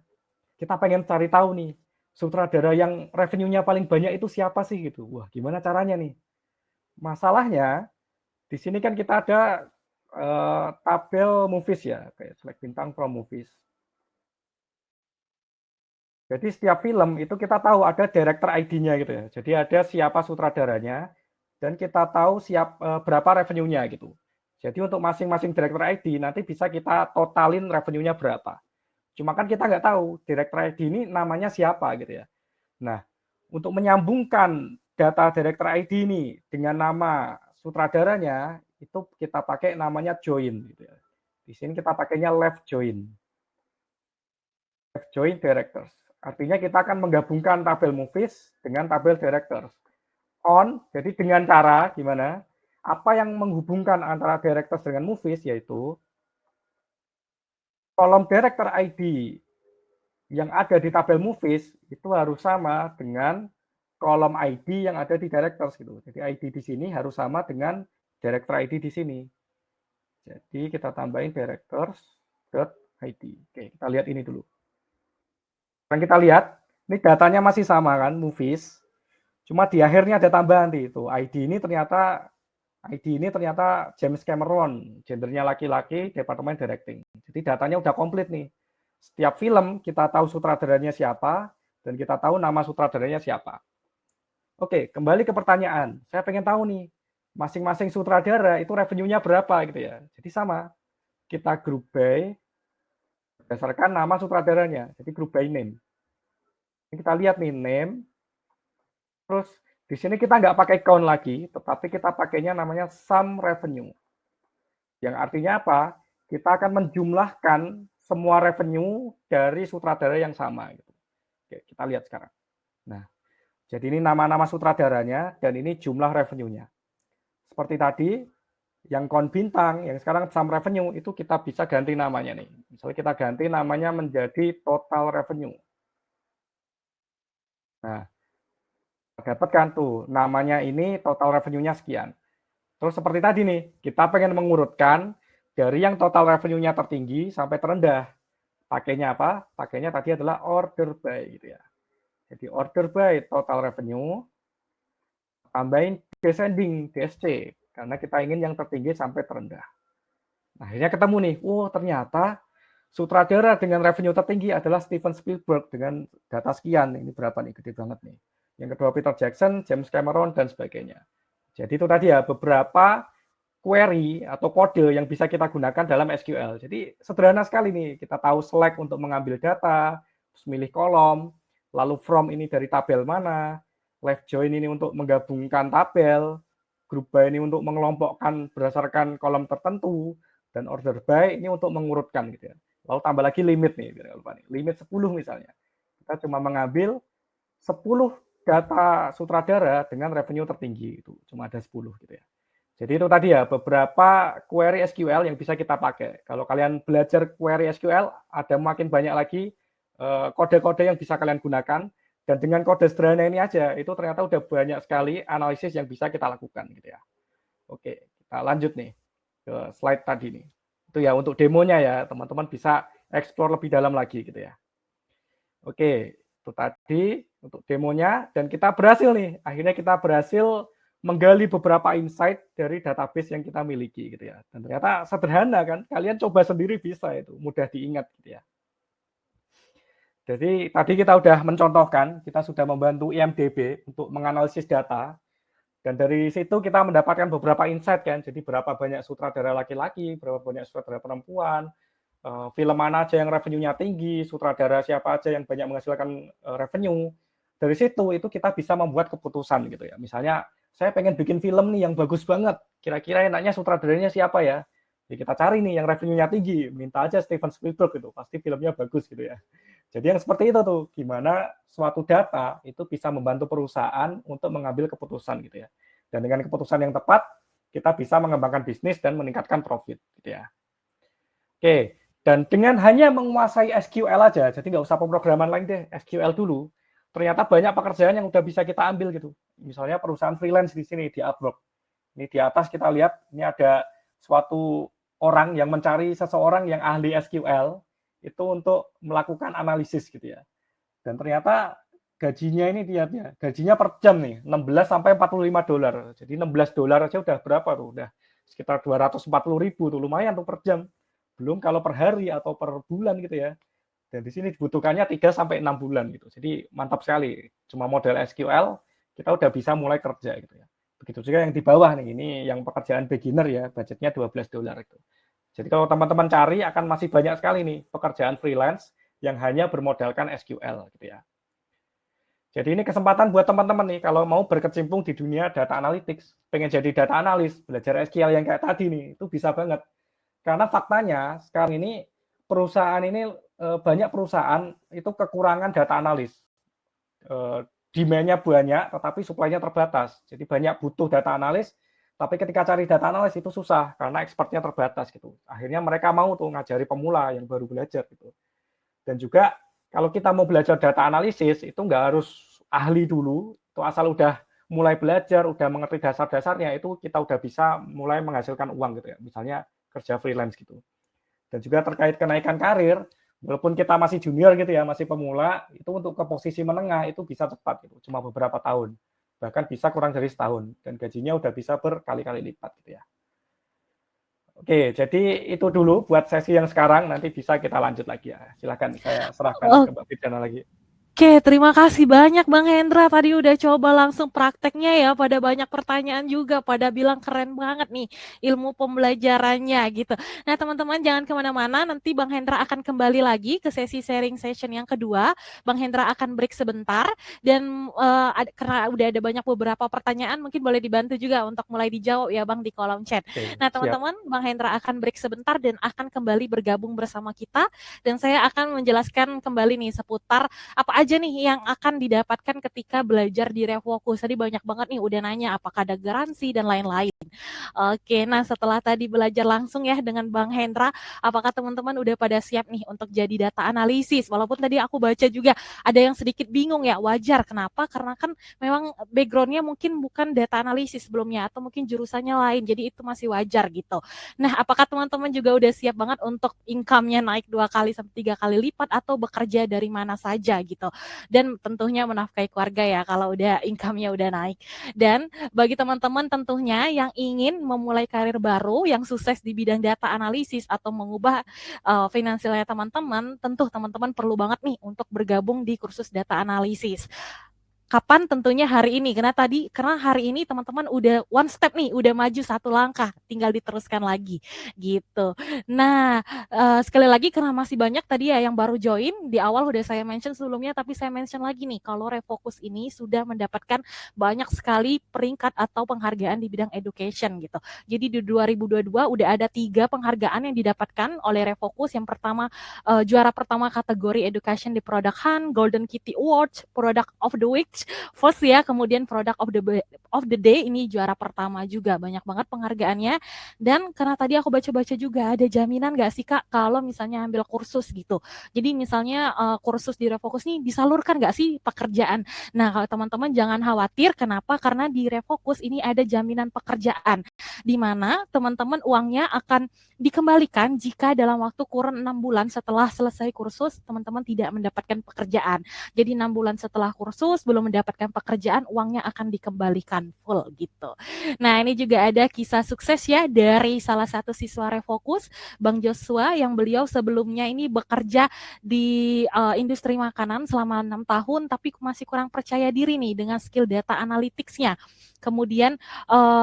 Kita pengen cari tahu nih, sutradara yang revenue-nya paling banyak itu siapa sih gitu. Wah, gimana caranya nih? Masalahnya di sini kan kita ada tabel movies ya, kayak select bintang from movies. Jadi setiap film itu kita tahu ada director ID-nya gitu ya. Jadi ada siapa sutradaranya dan kita tahu berapa revenue-nya gitu. Jadi untuk masing-masing director ID nanti bisa kita totalin revenue-nya berapa. Cuma kan kita nggak tahu director ID ini namanya siapa gitu ya. Nah, untuk menyambungkan data director ID ini dengan nama sutradaranya itu kita pakai namanya join gitu ya. Di sini kita pakainya left join. Left join directors. Artinya kita akan menggabungkan tabel movies dengan tabel directors. On, jadi dengan cara gimana? Apa yang menghubungkan antara directors dengan movies yaitu kolom director ID yang ada di tabel movies itu harus sama dengan kolom ID yang ada di directors gitu. Jadi ID di sini harus sama dengan director ID di sini. Jadi kita tambahin directors.id. Oke, kita lihat ini dulu. Yang kita lihat, ini datanya masih sama kan, movies. Cuma di akhirnya ada tambahan nih, itu ID ini ternyata James Cameron, gendernya laki-laki, departemen directing. Jadi datanya udah komplit nih. Setiap film kita tahu sutradaranya siapa dan kita tahu nama sutradaranya siapa. Oke, kembali ke pertanyaan. Saya pengen tahu nih, masing-masing sutradara itu revenue-nya berapa gitu ya. Jadi sama, kita group by berdasarkan nama sutradaranya. Jadi group by name. Ini kita lihat nih name. Terus di sini kita nggak pakai count lagi, tetapi kita pakainya namanya sum revenue. Yang artinya apa? Kita akan menjumlahkan semua revenue dari sutradara yang sama. Gitu. Oke, kita lihat sekarang. Nah, jadi ini nama-nama sutradaranya dan ini jumlah revenue-nya. Seperti tadi, yang kon bintang, yang sekarang sum revenue, itu kita bisa ganti namanya nih. Misalnya kita ganti namanya menjadi total revenue. Nah, dapat kan tuh, namanya ini total revenue-nya sekian. Terus seperti tadi nih, kita pengen mengurutkan dari yang total revenue-nya tertinggi sampai terendah. Pakainya apa? Pakainya tadi adalah order by gitu ya. Jadi order by total revenue, tambahin descending, DSC. Karena kita ingin yang tertinggi sampai terendah. Nah, akhirnya ketemu nih, ternyata sutradara dengan revenue tertinggi adalah Steven Spielberg dengan data sekian. Ini berapa nih, gede banget nih. Yang kedua Peter Jackson, James Cameron, dan sebagainya. Jadi itu tadi ya, beberapa query atau kode yang bisa kita gunakan dalam SQL. Jadi sederhana sekali nih, kita tahu select untuk mengambil data, terus milih kolom, lalu from ini dari tabel mana, left join ini untuk menggabungkan tabel, group by ini untuk mengelompokkan berdasarkan kolom tertentu, dan order by ini untuk mengurutkan gitu ya. Lalu tambah lagi limit nih, jangan lupa nih, limit 10 misalnya. Kita cuma mengambil 10 data sutradara dengan revenue tertinggi, itu cuma ada 10 gitu ya. Jadi itu tadi ya beberapa query SQL yang bisa kita pakai. Kalau kalian belajar query SQL, ada makin banyak lagi kode-kode yang bisa kalian gunakan, dan dengan kode sederhana ini aja itu ternyata udah banyak sekali analisis yang bisa kita lakukan gitu ya. Oke, kita lanjut nih ke slide tadi nih. Itu ya untuk demonya ya, teman-teman bisa explore lebih dalam lagi gitu ya. Oke, itu tadi untuk demonya, dan kita berhasil nih. Akhirnya kita berhasil menggali beberapa insight dari database yang kita miliki gitu ya. Dan ternyata sederhana kan, kalian coba sendiri bisa, itu mudah diingat gitu ya. Jadi tadi kita sudah mencontohkan, kita sudah membantu IMDb untuk menganalisis data, dan dari situ kita mendapatkan beberapa insight kan, jadi berapa banyak sutradara laki-laki, berapa banyak sutradara perempuan, film mana aja yang revenue-nya tinggi, sutradara siapa aja yang banyak menghasilkan revenue. Dari situ itu kita bisa membuat keputusan gitu ya. Misalnya saya pengen bikin film nih yang bagus banget, kira-kira enaknya sutradaranya siapa ya? Jadi kita cari nih yang revenue-nya tinggi, minta aja Steven Spielberg gitu, pasti filmnya bagus gitu ya. Jadi yang seperti itu tuh, gimana suatu data itu bisa membantu perusahaan untuk mengambil keputusan gitu ya. Dan dengan keputusan yang tepat, kita bisa mengembangkan bisnis dan meningkatkan profit gitu ya. Oke, dan dengan hanya menguasai SQL aja, jadi nggak usah pemrograman lain deh, SQL dulu, ternyata banyak pekerjaan yang udah bisa kita ambil gitu. Misalnya perusahaan freelance di sini, di Upwork. Ini di atas kita lihat, ini ada suatu orang yang mencari seseorang yang ahli SQL, itu untuk melakukan analisis gitu ya. Dan ternyata gajinya ini lihatnya, gajinya per jam nih, 16 sampai 45 dolar. Jadi 16 dolar aja udah berapa tuh? Udah sekitar 240.000 tuh, lumayan tuh per jam. Belum kalau per hari atau per bulan gitu ya. Dan di sini dibutuhkannya 3 sampai 6 bulan gitu. Jadi mantap sekali. Cuma model SQL kita udah bisa mulai kerja gitu ya. Begitu juga yang di bawah nih, ini yang pekerjaan beginner ya, budgetnya 12 dolar itu. Jadi kalau teman-teman cari akan masih banyak sekali nih pekerjaan freelance yang hanya bermodalkan SQL gitu ya. Jadi ini kesempatan buat teman-teman nih kalau mau berkecimpung di dunia data analytics, pengen jadi data analis, belajar SQL yang kayak tadi nih, itu bisa banget. Karena faktanya sekarang ini perusahaan ini banyak perusahaan itu kekurangan data analis. Demand-nya banyak tetapi supply-nya terbatas. Jadi banyak butuh data analis, tapi ketika cari data analis itu susah karena expertnya terbatas gitu. Akhirnya mereka mau tuh ngajari pemula yang baru belajar gitu. Dan juga kalau kita mau belajar data analisis itu nggak harus ahli dulu, itu asal udah mulai belajar, udah mengerti dasar-dasarnya itu kita udah bisa mulai menghasilkan uang gitu ya. Misalnya kerja freelance gitu. Dan juga terkait kenaikan karir, walaupun kita masih junior gitu ya, masih pemula, itu untuk ke posisi menengah itu bisa cepat gitu, cuma beberapa tahun. Bahkan bisa kurang dari setahun, dan gajinya udah bisa berkali-kali lipat gitu ya. Oke, jadi itu dulu buat sesi yang sekarang, nanti bisa kita lanjut lagi ya. Silakan saya serahkan ke Mbak Fitriana lagi. Oke, terima kasih banyak Bang Hendra. Tadi udah coba langsung prakteknya ya, pada banyak pertanyaan juga, pada bilang keren banget nih ilmu pembelajarannya gitu. Nah teman-teman jangan kemana-mana, nanti Bang Hendra akan kembali lagi ke sesi sharing session yang kedua. Bang Hendra akan break sebentar, dan karena udah ada banyak beberapa pertanyaan, mungkin boleh dibantu juga untuk mulai dijawab ya Bang di kolom chat. Oke, Nah siap. teman-teman, Bang Hendra akan break sebentar dan akan kembali bergabung bersama kita, dan saya akan menjelaskan kembali nih seputar apa aja nih yang akan didapatkan ketika belajar di Refocus. Tadi banyak banget nih udah nanya apakah ada garansi dan lain-lain. Oke, nah setelah tadi belajar langsung ya dengan Bang Hendra, apakah teman-teman udah pada siap nih untuk jadi data analisis? Walaupun tadi aku baca juga ada yang sedikit bingung ya, wajar. Kenapa? Karena kan memang background-nya mungkin bukan data analisis sebelumnya, atau mungkin jurusannya lain, jadi itu masih wajar gitu. Nah, apakah teman-teman juga udah siap banget untuk income-nya naik 2 kali sampai 3 kali lipat, atau bekerja dari mana saja gitu? Dan tentunya menafkahi keluarga ya kalau udah income-nya udah naik. Dan bagi teman-teman tentunya yang ingin memulai karir baru yang sukses di bidang data analisis atau mengubah finansialnya teman-teman, tentu teman-teman perlu banget nih untuk bergabung di kursus data analisis. Kapan? Tentunya hari ini. Karena hari ini teman-teman udah one step nih, udah maju satu langkah, tinggal diteruskan lagi gitu. Nah, sekali lagi karena masih banyak tadi ya yang baru join, di awal udah saya mention sebelumnya, tapi saya mention lagi nih kalau Refocus ini sudah mendapatkan banyak sekali peringkat atau penghargaan di bidang education gitu. Jadi di 2022 udah ada 3 penghargaan yang didapatkan oleh Refocus. Yang pertama juara pertama kategori education di Product Hunt, Golden Kitty Awards, Product of the Week, first ya, kemudian Product of the Day ini juara pertama juga. Banyak banget penghargaannya. Dan karena tadi aku baca-baca juga ada jaminan nggak sih Kak kalau misalnya ambil kursus gitu. Jadi misalnya kursus di Refocus nih disalurkan nggak sih pekerjaan. Nah kalau teman-teman jangan khawatir, kenapa? Karena di Refocus ini ada jaminan pekerjaan di mana teman-teman uangnya akan dikembalikan jika dalam waktu kurun 6 bulan setelah selesai kursus teman-teman tidak mendapatkan pekerjaan. Jadi 6 bulan setelah kursus belum mendapatkan pekerjaan, uangnya akan dikembalikan full gitu. Nah ini juga ada kisah sukses ya dari salah satu siswa Refocus, Bang Joshua, yang beliau sebelumnya ini bekerja di industri makanan selama 6 tahun tapi masih kurang percaya diri nih dengan skill data analytics-nya. Kemudian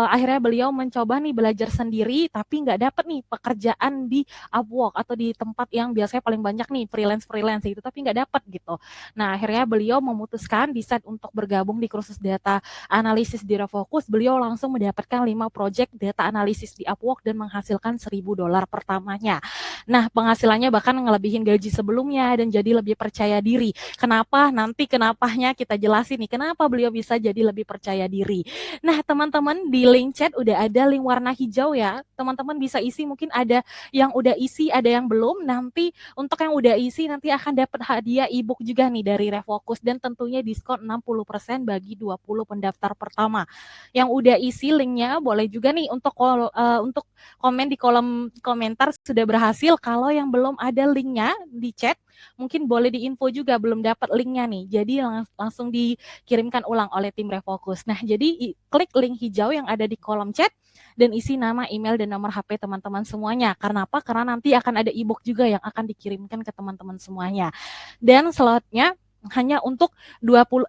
akhirnya beliau mencoba nih belajar sendiri tapi nggak dapat nih pekerjaan di Upwork atau di tempat yang biasanya paling banyak nih freelance itu, tapi nggak dapat gitu. Nah akhirnya beliau memutuskan decide untuk bergabung di kursus data analisis di Refocus. Beliau langsung mendapatkan 5 project data analisis di Upwork dan menghasilkan $1.000 pertamanya. Nah penghasilannya bahkan ngelebihin gaji sebelumnya dan jadi lebih percaya diri. Kenapa? Nanti kenapanya kita jelasin nih kenapa beliau bisa jadi lebih percaya diri. Nah teman-teman di link chat udah ada link warna hijau ya, teman-teman bisa isi, mungkin ada yang udah isi ada yang belum. Nanti untuk yang udah isi nanti akan dapat hadiah ebook juga nih dari Refocus dan tentunya diskon 60% bagi 20 pendaftar pertama. Yang udah isi linknya boleh juga nih untuk komen di kolom komentar sudah berhasil. Kalau yang belum ada linknya di chat mungkin boleh diinfo juga belum dapat linknya nih, jadi langsung dikirimkan ulang oleh tim Refocus. Nah jadi klik link hijau yang ada di kolom chat dan isi nama, email, dan nomor HP teman-teman semuanya. Karena apa? Karena nanti akan ada ebook juga yang akan dikirimkan ke teman-teman semuanya. Dan slotnya hanya untuk 20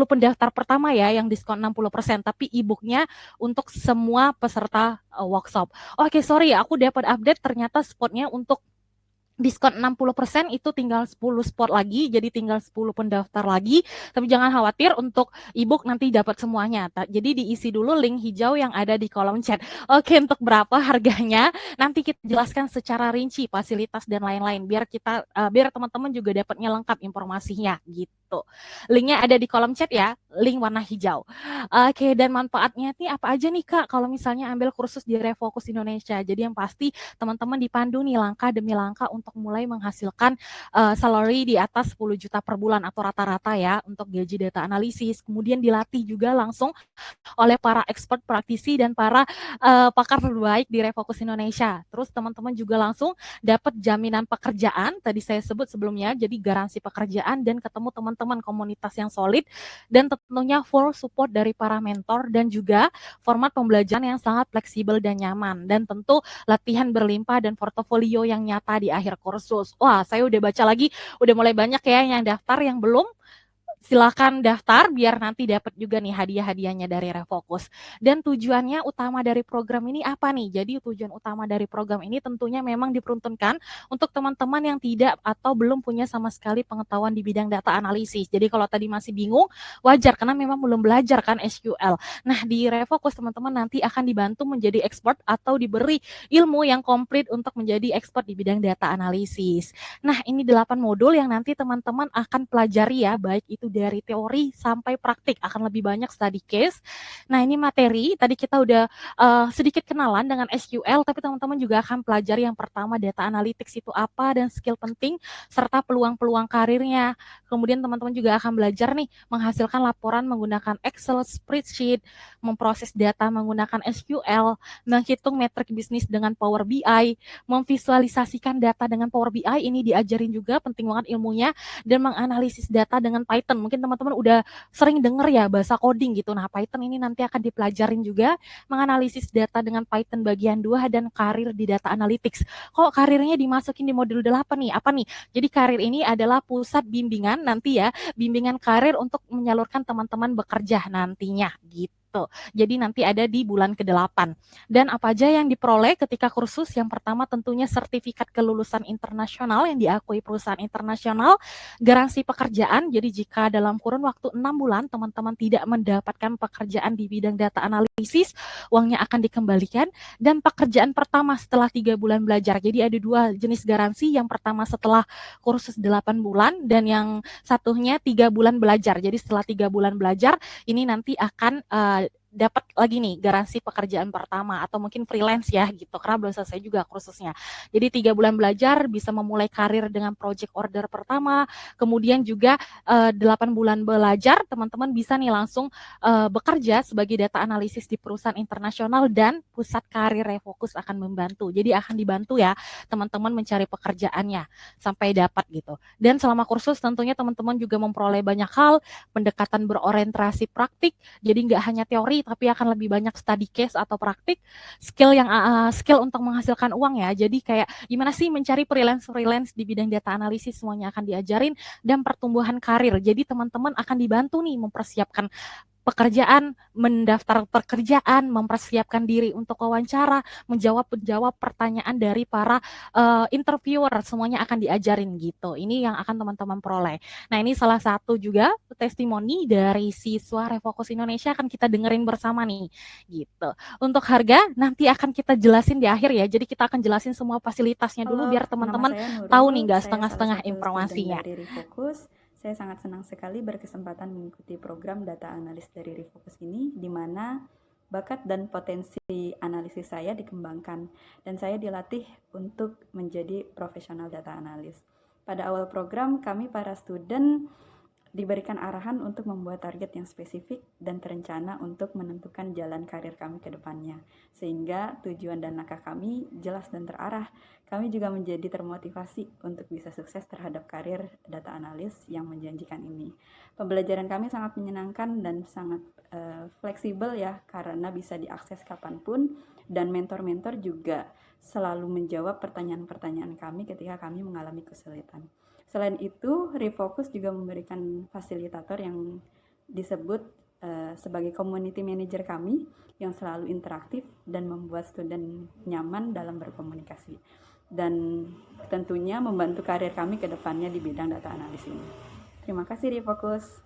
pendaftar pertama ya yang diskon 60%, tapi e-booknya untuk semua peserta workshop. Oke, sorry aku dapat update ternyata spotnya untuk diskon 60% itu tinggal 10 spot lagi, jadi tinggal 10 pendaftar lagi. Tapi jangan khawatir, untuk ebook nanti dapat semuanya. Jadi diisi dulu link hijau yang ada di kolom chat. Oke, untuk berapa harganya? Nanti kita jelaskan secara rinci fasilitas dan lain-lain biar teman-teman juga dapatnya lengkap informasinya gitu. Linknya ada di kolom chat ya, link warna hijau. Oke, dan manfaatnya nih apa aja nih Kak kalau misalnya ambil kursus di Refocus Indonesia? Jadi yang pasti teman-teman dipandu nih langkah demi langkah untuk mulai menghasilkan salary di atas 10 juta per bulan atau rata-rata ya untuk gaji data analisis. Kemudian dilatih juga langsung oleh para expert praktisi dan para pakar terbaik di Refocus Indonesia. Terus teman-teman juga langsung dapat jaminan pekerjaan, tadi saya sebut sebelumnya, jadi garansi pekerjaan dan ketemu teman-teman komunitas yang solid dan tentunya full support dari para mentor dan juga format pembelajaran yang sangat fleksibel dan nyaman. Dan tentu latihan berlimpah dan portofolio yang nyata di akhir kursus. Wah, saya udah baca lagi, udah mulai banyak ya yang daftar, yang belum silakan daftar biar nanti dapat juga nih hadiah-hadiahnya dari Refocus. Dan tujuannya utama dari program ini apa nih? Jadi tujuan utama dari program ini tentunya memang diperuntukkan untuk teman-teman yang tidak atau belum punya sama sekali pengetahuan di bidang data analisis. Jadi kalau tadi masih bingung, wajar karena memang belum belajar kan SQL. Nah, di Refocus teman-teman nanti akan dibantu menjadi expert atau diberi ilmu yang komplit untuk menjadi expert di bidang data analisis. Nah, ini 8 modul yang nanti teman-teman akan pelajari ya, baik itu dari teori sampai praktik, akan lebih banyak study case. Nah ini materi, tadi kita udah sedikit kenalan dengan SQL, tapi teman-teman juga akan pelajari yang pertama data analytics itu apa dan skill penting, serta peluang-peluang karirnya. Kemudian teman-teman juga akan belajar nih menghasilkan laporan menggunakan Excel, spreadsheet, memproses data menggunakan SQL, menghitung metrik bisnis dengan Power BI, memvisualisasikan data dengan Power BI, ini diajarin juga penting banget ilmunya, dan menganalisis data dengan Python. mungkin teman-teman udah sering dengar ya bahasa coding gitu. Nah, Python ini nanti akan dipelajarin juga, menganalisis data dengan Python bagian 2 dan karir di data analytics. Kok karirnya dimasukin di modul 8 nih? Apa nih? Jadi karir ini adalah pusat bimbingan nanti ya, bimbingan karir untuk menyalurkan teman-teman bekerja nantinya gitu. Jadi nanti ada di bulan ke-8. Dan apa aja yang diperoleh ketika kursus? Yang pertama tentunya sertifikat kelulusan internasional yang diakui perusahaan internasional, garansi pekerjaan. Jadi jika dalam kurun waktu 6 bulan teman-teman tidak mendapatkan pekerjaan di bidang data analisis, uangnya akan dikembalikan. Dan pekerjaan pertama setelah 3 bulan belajar. Jadi ada 2 jenis garansi. Yang pertama setelah kursus 8 bulan dan yang satunya 3 bulan belajar. Jadi setelah 3 bulan belajar ini nanti akan dapat lagi nih garansi pekerjaan pertama atau mungkin freelance ya gitu, karena belum selesai juga kursusnya. Jadi 3 bulan belajar bisa memulai karir dengan project order pertama, kemudian juga 8 bulan belajar teman-teman bisa nih langsung bekerja sebagai data analisis di perusahaan internasional dan pusat karir Refokus akan membantu. Jadi akan dibantu ya teman-teman mencari pekerjaannya sampai dapat gitu. Dan selama kursus tentunya teman-teman juga memperoleh banyak hal, pendekatan berorientasi praktik, jadi nggak hanya teori tapi akan lebih banyak study case atau praktik, skill untuk menghasilkan uang ya. Jadi kayak gimana sih mencari freelance di bidang data analisis, semuanya akan diajarin, dan pertumbuhan karir. Jadi teman-teman akan dibantu nih mempersiapkan pekerjaan, mendaftar pekerjaan, mempersiapkan diri untuk wawancara, menjawab pertanyaan dari para interviewer, semuanya akan diajarin gitu. Ini yang akan teman-teman peroleh. Nah, ini salah satu juga testimoni dari siswa Refokus Indonesia akan kita dengerin bersama nih gitu. Untuk harga nanti akan kita jelasin di akhir ya. Jadi kita akan jelasin semua fasilitasnya dulu biar teman-teman tahu nih nggak setengah-setengah informasinya. Dari Refokus. Saya sangat senang sekali berkesempatan mengikuti program data analis dari Refokus ini, di mana bakat dan potensi analisis saya dikembangkan, dan saya dilatih untuk menjadi profesional data analis. Pada awal program, kami para student diberikan arahan untuk membuat target yang spesifik dan terencana untuk menentukan jalan karir kami ke depannya, sehingga tujuan dan langkah kami jelas dan terarah. Kami juga menjadi termotivasi untuk bisa sukses terhadap karir data analis yang menjanjikan ini. Pembelajaran kami sangat menyenangkan dan sangat fleksibel ya, karena bisa diakses kapanpun, dan mentor-mentor juga selalu menjawab pertanyaan-pertanyaan kami ketika kami mengalami kesulitan. Selain itu, Refokus juga memberikan fasilitator yang disebut sebagai community manager kami yang selalu interaktif dan membuat student nyaman dalam berkomunikasi. Dan tentunya membantu karir kami ke depannya di bidang data analis ini. Terima kasih Refokus.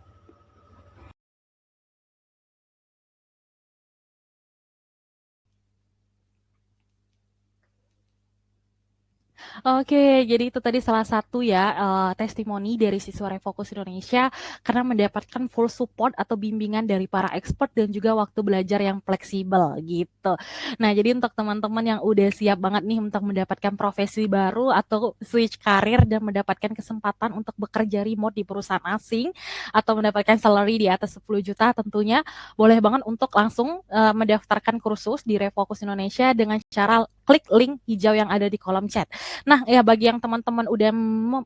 Oke, jadi itu tadi salah satu ya testimoni dari siswa Refokus Indonesia karena mendapatkan full support atau bimbingan dari para expert dan juga waktu belajar yang fleksibel gitu. Nah, jadi untuk teman-teman yang udah siap banget nih untuk mendapatkan profesi baru atau switch karir dan mendapatkan kesempatan untuk bekerja remote di perusahaan asing atau mendapatkan salary di atas 10 juta, tentunya boleh banget untuk langsung mendaftarkan kursus di Refokus Indonesia dengan cara klik link hijau yang ada di kolom chat. Nah, ya bagi yang teman-teman udah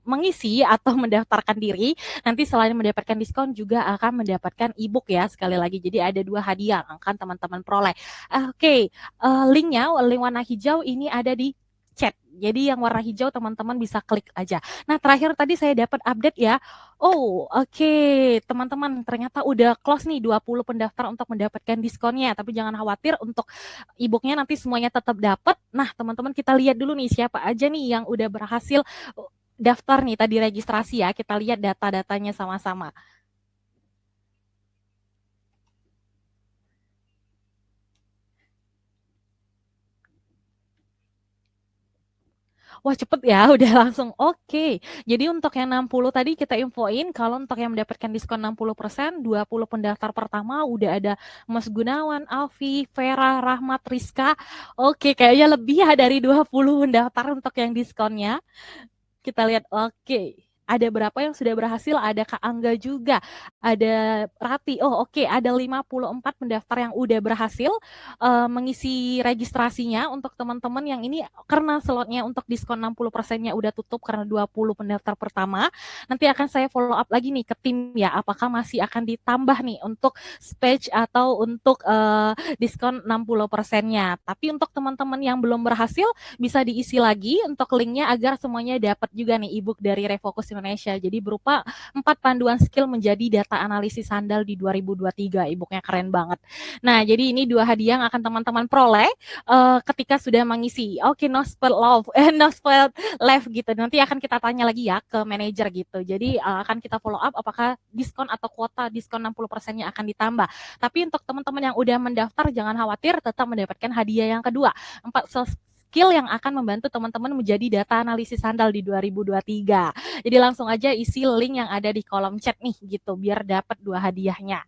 mengisi atau mendaftarkan diri, nanti selain mendapatkan diskon juga akan mendapatkan e-book ya sekali lagi. Jadi ada 2 hadiah yang akan teman-teman peroleh. Oke, linknya, link warna hijau ini ada di chat. Jadi yang warna hijau teman-teman bisa klik aja. Nah, terakhir tadi saya dapat update ya. Oh, oke, teman-teman ternyata udah close nih 20 pendaftar untuk mendapatkan diskonnya. Tapi jangan khawatir, untuk e-booknya nanti semuanya tetap dapat. Nah, teman-teman kita lihat dulu nih siapa aja nih yang udah berhasil daftar nih tadi registrasi ya. Kita lihat data-datanya sama-sama. Wah, cepet ya, udah langsung oke. Jadi untuk yang 60 tadi kita infoin, kalau untuk yang mendapatkan diskon 60%, 20 pendaftar pertama udah ada Mas Gunawan, Alfi, Vera, Rahmat, Rizka. Oke, kayaknya lebih ya dari 20 pendaftar untuk yang diskonnya. Kita lihat, oke. Ada berapa yang sudah berhasil? Ada Kak Angga juga, ada Rati. Oh oke, ada 54 pendaftar yang udah berhasil mengisi registrasinya. Untuk teman-teman yang ini karena slotnya untuk diskon 60%-nya udah tutup karena 20 pendaftar pertama. Nanti akan saya follow up lagi nih ke tim ya, apakah masih akan ditambah nih untuk space atau untuk diskon 60%-nya. Tapi untuk teman-teman yang belum berhasil bisa diisi lagi untuk linknya agar semuanya dapat juga nih ebook dari Refocus Indonesia. Jadi berupa 4 panduan skill menjadi data analisis handal di 2023. Ebooknya keren banget. Nah, jadi ini 2 hadiah yang akan teman-teman peroleh ketika sudah mengisi. Oke, no spell love, no spell left gitu. Nanti akan kita tanya lagi ya ke manajer gitu. Jadi akan kita follow up apakah diskon atau kuota diskon 60%-nya akan ditambah. Tapi untuk teman-teman yang udah mendaftar jangan khawatir, tetap mendapatkan hadiah yang kedua. 4 skill yang akan membantu teman-teman menjadi data analisis handal di 2023. Jadi langsung aja isi link yang ada di kolom chat nih gitu biar dapat 2 hadiahnya.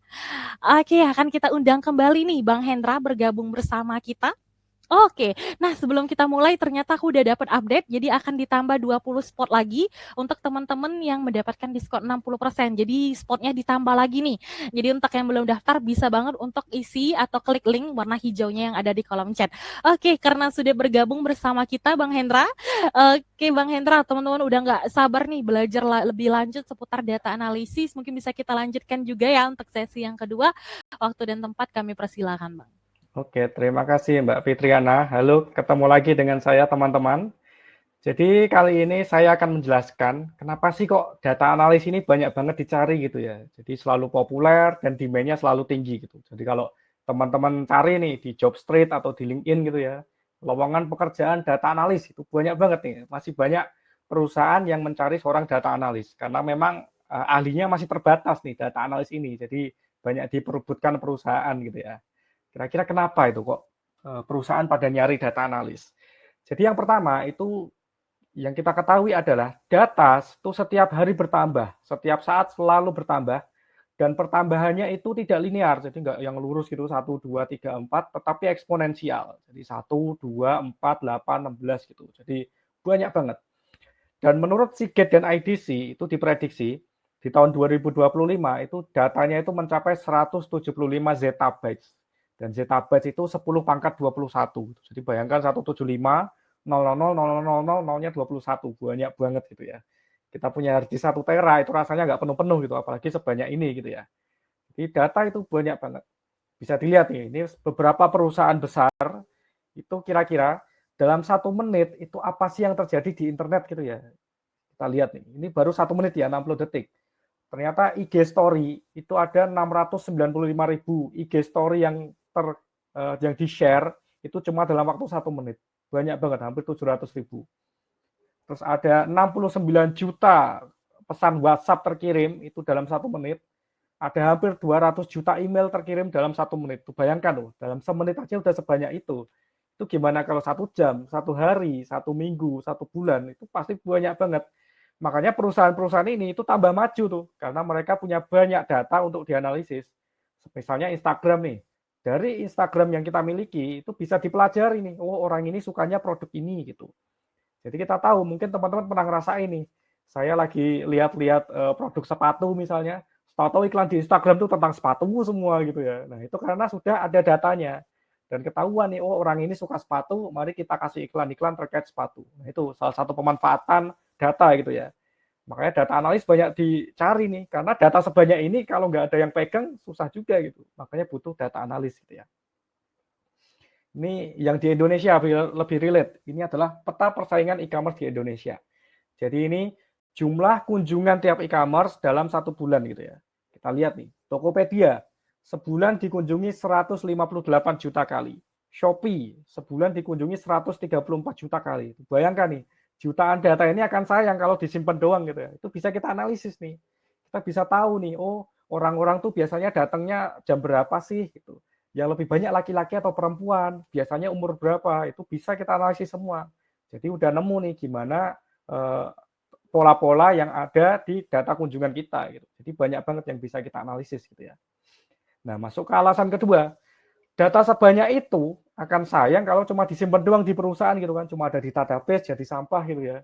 Oke, akan kita undang kembali nih Bang Hendra bergabung bersama kita. Oke, nah sebelum kita mulai ternyata aku udah dapat update, jadi akan ditambah 20 spot lagi untuk teman-teman yang mendapatkan diskon 60%. Jadi spotnya ditambah lagi nih. Jadi untuk yang belum daftar bisa banget untuk isi atau klik link warna hijaunya yang ada di kolom chat. Oke, karena sudah bergabung bersama kita Bang Hendra. Oke Bang Hendra, teman-teman udah nggak sabar nih belajar lebih lanjut seputar data analisis. Mungkin bisa kita lanjutkan juga ya untuk sesi yang kedua. Waktu dan tempat kami persilakan Bang. Oke, terima kasih Mbak Fitriana. Halo, ketemu lagi dengan saya teman-teman. Jadi kali ini saya akan menjelaskan kenapa sih kok data analis ini banyak banget dicari gitu ya. Jadi selalu populer dan demand-nya selalu tinggi gitu. Jadi kalau teman-teman cari nih di Jobstreet atau di LinkedIn gitu ya, lowongan pekerjaan data analis itu banyak banget nih. Masih banyak perusahaan yang mencari seorang data analis karena memang ahlinya masih terbatas nih data analis ini. Jadi banyak diperebutkan perusahaan gitu ya. Kira-kira kenapa itu kok perusahaan pada nyari data analis? Jadi yang pertama itu yang kita ketahui adalah data itu setiap hari bertambah, setiap saat selalu bertambah, dan pertambahannya itu tidak linear, jadi nggak yang lurus gitu 1, 2, 3, 4, tetapi eksponensial. Jadi 1, 2, 4, 8, 16 gitu. Jadi banyak banget. Dan menurut Seagate dan IDC itu diprediksi di tahun 2025 itu datanya itu mencapai 175 zettabytes. Dan zettabytes itu 10 pangkat 21. Jadi bayangkan 175, 0000000-nya 21. Banyak banget gitu ya. Kita punya hard disk 1 tera, itu rasanya nggak penuh-penuh gitu, apalagi sebanyak ini gitu ya. Jadi data itu banyak banget. Bisa dilihat nih, ini beberapa perusahaan besar, itu kira-kira dalam 1 menit, itu apa sih yang terjadi di internet gitu ya. Kita lihat nih, ini baru 1 menit ya, 60 detik. Ternyata IG Story itu ada 695.000 IG Story yang di-share itu cuma dalam waktu 1 menit. Banyak banget, hampir 700.000. Terus ada 69 juta pesan WhatsApp terkirim itu dalam 1 menit. Ada hampir 200 juta email terkirim dalam 1 menit. Tuh bayangkan loh, dalam semenit aja udah sebanyak itu. Itu gimana kalau 1 jam, 1 hari, 1 minggu, 1 bulan, itu pasti banyak banget. Makanya perusahaan-perusahaan ini itu tambah maju tuh, karena mereka punya banyak data untuk dianalisis. Misalnya Instagram nih, dari Instagram yang kita miliki itu bisa dipelajari nih, oh orang ini sukanya produk ini gitu. Jadi kita tahu, mungkin teman-teman pernah ngerasain nih, saya lagi lihat-lihat produk sepatu misalnya, tahu-tahu iklan di Instagram tuh tentang sepatu semua gitu ya. Nah itu karena sudah ada datanya. Dan ketahuan nih, oh orang ini suka sepatu, mari kita kasih iklan-iklan terkait sepatu. Nah itu salah satu pemanfaatan data gitu ya. Makanya data analis banyak dicari nih, karena data sebanyak ini kalau nggak ada yang pegang, susah juga gitu. Makanya butuh data analis gitu ya. Ini yang di Indonesia lebih relate. Ini adalah peta persaingan e-commerce di Indonesia. Jadi ini jumlah kunjungan tiap e-commerce dalam 1 bulan gitu ya. Kita lihat nih, Tokopedia sebulan dikunjungi 158 juta kali. Shopee sebulan dikunjungi 134 juta kali. Bayangkan nih, jutaan data ini akan sayang kalau disimpan doang gitu ya. Itu bisa kita analisis nih. Kita bisa tahu nih, oh orang-orang tuh biasanya datangnya jam berapa sih gitu. Yang lebih banyak laki-laki atau perempuan, biasanya umur berapa, itu bisa kita analisis semua. Jadi udah nemu nih gimana pola-pola yang ada di data kunjungan kita gitu. Jadi banyak banget yang bisa kita analisis gitu ya. Nah, masuk ke alasan kedua, data sebanyak itu akan sayang kalau cuma disimpan doang di perusahaan gitu kan, cuma ada di database jadi sampah gitu ya.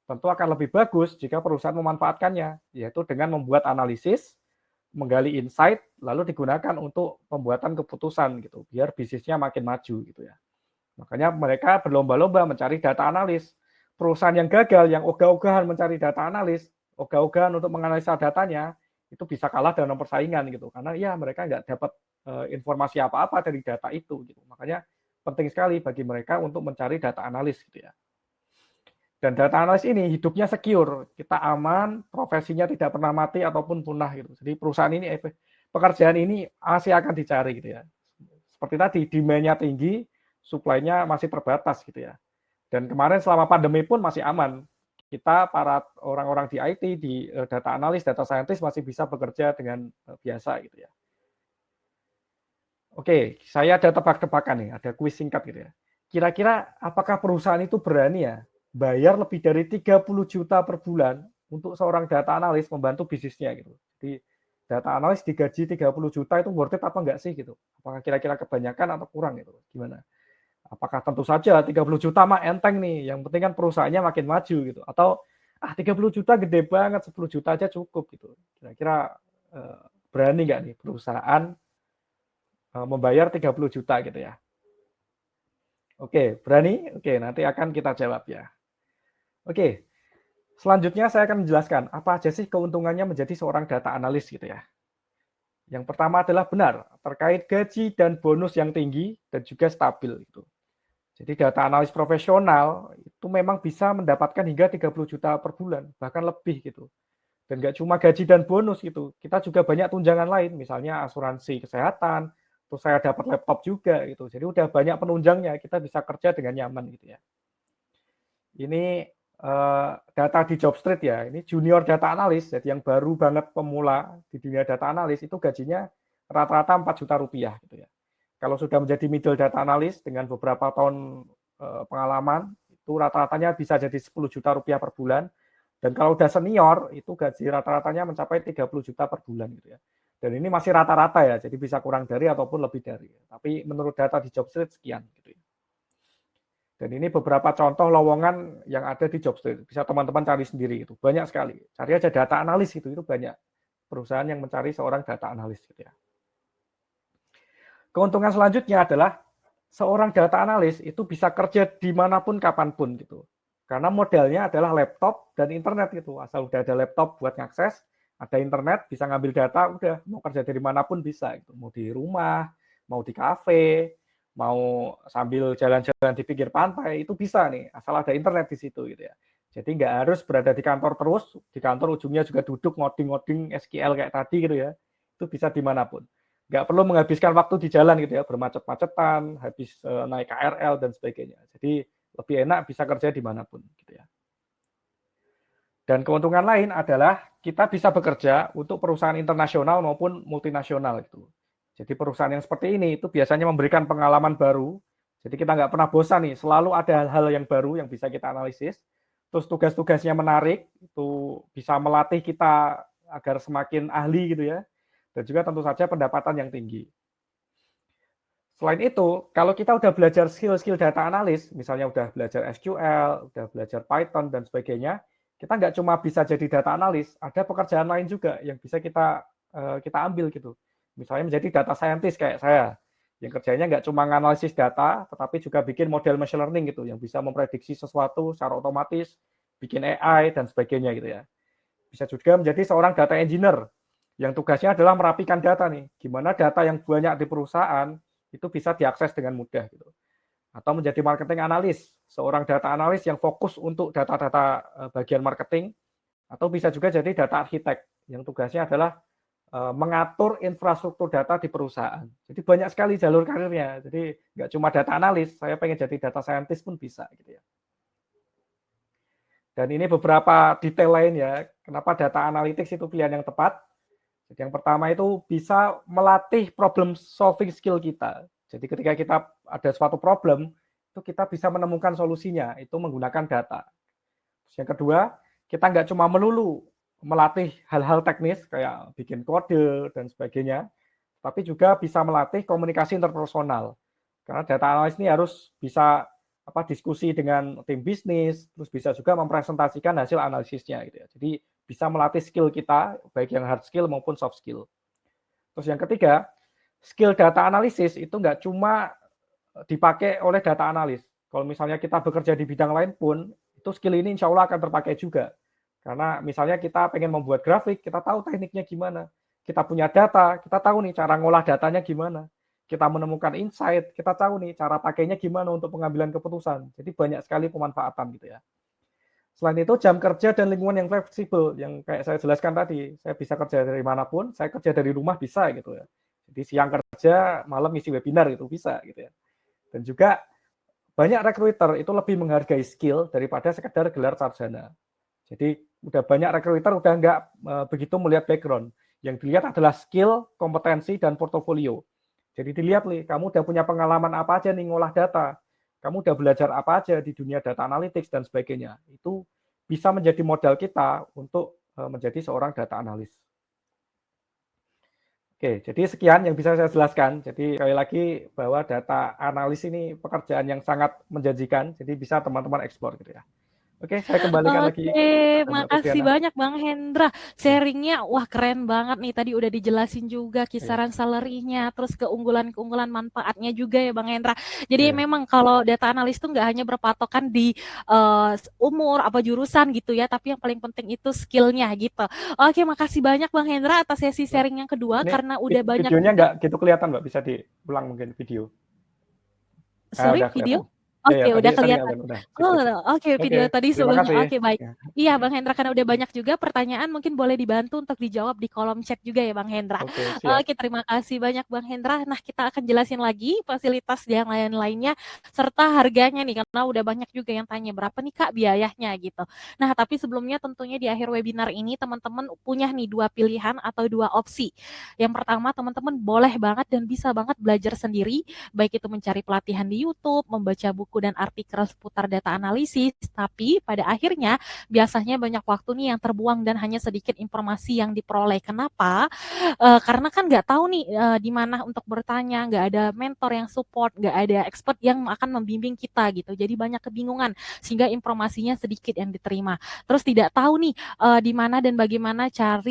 tentu akan lebih bagus jika perusahaan memanfaatkannya, yaitu dengan membuat analisis, menggali insight, lalu digunakan untuk pembuatan keputusan gitu, biar bisnisnya makin maju gitu ya. Makanya mereka berlomba-lomba mencari data analis. Perusahaan yang gagal, yang ogah-ogahan mencari data analis, ogah-ogahan untuk menganalisa datanya, itu bisa kalah dalam persaingan gitu, karena ya mereka nggak dapat informasi apa-apa dari data itu gitu. Makanya penting sekali bagi mereka untuk mencari data analis gitu ya. Dan data analis ini hidupnya secure, kita aman, profesinya tidak pernah mati ataupun punah gitu. Jadi perusahaan ini, pekerjaan ini masih akan dicari gitu ya. Seperti tadi, demand-nya tinggi, supply-nya masih terbatas gitu ya. Dan kemarin selama pandemi pun masih aman. Kita para orang-orang di IT, di data analis, data scientist masih bisa bekerja dengan biasa gitu ya. Oke, saya ada tebak-tebakan nih, ada kuis singkat gitu ya. Kira-kira apakah perusahaan itu berani ya bayar lebih dari 30 juta per bulan untuk seorang data analis membantu bisnisnya gitu. Jadi data analis digaji 30 juta itu worth it apa enggak sih gitu. Apakah kira-kira kebanyakan atau kurang gitu. Gimana? Apakah tentu saja 30 juta mah enteng nih, yang penting kan perusahaannya makin maju gitu. Atau 30 juta gede banget, 10 juta aja cukup gitu. Kira-kira berani nggak nih perusahaan membayar 30 juta gitu ya. Oke, berani? Oke, nanti akan kita jawab ya. Oke, selanjutnya saya akan menjelaskan apa aja sih keuntungannya menjadi seorang data analis gitu ya. Yang pertama adalah benar, terkait gaji dan bonus yang tinggi dan juga stabil gitu. Jadi data analis profesional itu memang bisa mendapatkan hingga 30 juta per bulan, bahkan lebih gitu. Dan nggak cuma gaji dan bonus gitu, kita juga banyak tunjangan lain, misalnya asuransi kesehatan, terus saya dapat laptop juga gitu. Jadi udah banyak penunjangnya, kita bisa kerja dengan nyaman gitu ya. Ini data di Jobstreet ya, ini junior data analis, jadi yang baru banget pemula di dunia data analis itu gajinya rata-rata 4 juta rupiah gitu ya. Kalau sudah menjadi middle data analis dengan beberapa tahun pengalaman, itu rata-ratanya bisa jadi 10 juta rupiah per bulan. Dan kalau udah senior, itu gaji rata-ratanya mencapai 30 juta per bulan gitu ya. Dan ini masih rata-rata ya, jadi bisa kurang dari ataupun lebih dari. Tapi menurut data di Jobstreet sekian gitu ya. Dan ini beberapa contoh lowongan yang ada di Jobstreet. Bisa teman-teman cari sendiri itu. Banyak sekali. Cari aja data analis itu banyak. Perusahaan yang mencari seorang data analis gitu ya. Keuntungan selanjutnya adalah seorang data analis itu bisa kerja dimanapun, kapanpun gitu. Karena modelnya adalah laptop dan internet gitu. Asal udah ada laptop buat ngakses, ada internet, bisa ngambil data, udah mau kerja dari manapun bisa gitu. Mau di rumah, mau di kafe, mau sambil jalan-jalan di pinggir pantai, itu bisa nih, asal ada internet di situ gitu ya. Jadi nggak harus berada di kantor terus, di kantor ujungnya juga duduk ngoding-ngoding SQL kayak tadi gitu ya. Itu bisa dimanapun. Nggak perlu menghabiskan waktu di jalan gitu ya, bermacet-macetan, habis naik KRL dan sebagainya. Jadi lebih enak bisa kerja dimanapun gitu ya. Dan keuntungan lain adalah kita bisa bekerja untuk perusahaan internasional maupun multinasional gitu. Jadi perusahaan yang seperti ini itu biasanya memberikan pengalaman baru. Jadi kita nggak pernah bosan nih, selalu ada hal-hal yang baru yang bisa kita analisis. Terus tugas-tugasnya menarik, itu bisa melatih kita agar semakin ahli gitu ya. Dan juga tentu saja pendapatan yang tinggi. Selain itu, kalau kita udah belajar skill-skill data analis, misalnya udah belajar SQL, udah belajar Python dan sebagainya, kita nggak cuma bisa jadi data analis, ada pekerjaan lain juga yang bisa kita ambil gitu. Misalnya menjadi data scientist kayak saya, yang kerjanya nggak cuma menganalisis data, tetapi juga bikin model machine learning gitu, yang bisa memprediksi sesuatu secara otomatis, bikin AI, dan sebagainya gitu ya. Bisa juga menjadi seorang data engineer, yang tugasnya adalah merapikan data nih, gimana data yang banyak di perusahaan, itu bisa diakses dengan mudah gitu. Atau menjadi marketing analis, seorang data analis yang fokus untuk data-data bagian marketing, atau bisa juga jadi data arsitek, yang tugasnya adalah mengatur infrastruktur data di perusahaan. Jadi banyak sekali jalur karirnya. Jadi nggak cuma data analis, saya pengen jadi data scientist pun bisa gitu ya. Dan ini beberapa detail lain ya, kenapa data analytics itu pilihan yang tepat. Jadi yang pertama itu bisa melatih problem solving skill kita. Jadi ketika kita ada suatu problem, itu kita bisa menemukan solusinya, itu menggunakan data. Terus yang kedua, kita nggak cuma melulu melatih hal-hal teknis kayak bikin kode dan sebagainya, tapi juga bisa melatih komunikasi interpersonal. Karena data analis ini harus bisa diskusi dengan tim bisnis, terus bisa juga mempresentasikan hasil analisisnya gitu ya. Jadi bisa melatih skill kita, baik yang hard skill maupun soft skill. Terus yang ketiga, skill data analisis itu nggak cuma dipakai oleh data analis. Kalau misalnya kita bekerja di bidang lain pun, itu skill ini insya Allah akan terpakai juga. Karena misalnya kita pengen membuat grafik, kita tahu tekniknya gimana. Kita punya data, kita tahu nih cara ngolah datanya gimana. Kita menemukan insight, kita tahu nih cara pakainya gimana untuk pengambilan keputusan. Jadi banyak sekali pemanfaatan gitu ya. Selain itu jam kerja dan lingkungan yang fleksibel, yang kayak saya jelaskan tadi, saya bisa kerja dari manapun, saya kerja dari rumah bisa gitu ya. Jadi siang kerja, malam isi webinar gitu bisa gitu ya. Dan juga banyak recruiter itu lebih menghargai skill daripada sekedar gelar sarjana. Jadi udah banyak recruiter udah nggak begitu melihat background. Yang dilihat adalah skill, kompetensi, dan portofolio. Jadi dilihat nih, kamu udah punya pengalaman apa aja nih ngolah data, kamu udah belajar apa aja di dunia data analytics dan sebagainya. Itu bisa menjadi modal kita untuk menjadi seorang data analis. Oke, jadi sekian yang bisa saya jelaskan. Jadi sekali lagi bahwa data analis ini pekerjaan yang sangat menjanjikan, jadi bisa teman-teman eksplor gitu ya. Oke, saya kembalikan lagi. Oke, makasih banyak Bang Hendra. Sharingnya, wah keren banget nih. Tadi udah dijelasin juga kisaran salary-nya, terus keunggulan-keunggulan manfaatnya juga ya Bang Hendra. Jadi memang kalau data analis itu nggak hanya berpatokan di umur, apa jurusan gitu ya, tapi yang paling penting itu skill-nya gitu. Oke, makasih banyak Bang Hendra atas sesi sharing yang kedua, Ini karena udah banyak videonya juga. nggak gitu kelihatan Mbak, bisa diulang mungkin video. Sorry, Udah video? kelihatan. Oke, Ya, udah tadi kelihatan. udah. Oh, oke, video tadi Terima sebelumnya. kasih. Oke, baik. Iya, Bang Hendra, karena udah banyak juga pertanyaan, mungkin boleh dibantu untuk dijawab di kolom chat juga ya, Bang Hendra. Oke, siap. Oke, terima kasih banyak, Bang Hendra. Nah, kita akan jelasin lagi fasilitas yang lain-lainnya, serta harganya nih, karena udah banyak juga yang tanya, berapa nih Kak biayanya gitu. Nah, tapi sebelumnya tentunya di akhir webinar ini, teman-teman punya nih 2 pilihan atau 2 opsi. Yang pertama, teman-teman boleh banget dan bisa banget belajar sendiri, baik itu mencari pelatihan di YouTube, membaca buku dan artikel seputar data analisis, tapi pada akhirnya biasanya banyak waktu nih yang terbuang dan hanya sedikit informasi yang diperoleh. Kenapa? Karena kan nggak tahu nih di mana untuk bertanya, nggak ada mentor yang support, nggak ada expert yang akan membimbing kita gitu. Jadi banyak kebingungan sehingga informasinya sedikit yang diterima. Terus tidak tahu nih di mana dan bagaimana cara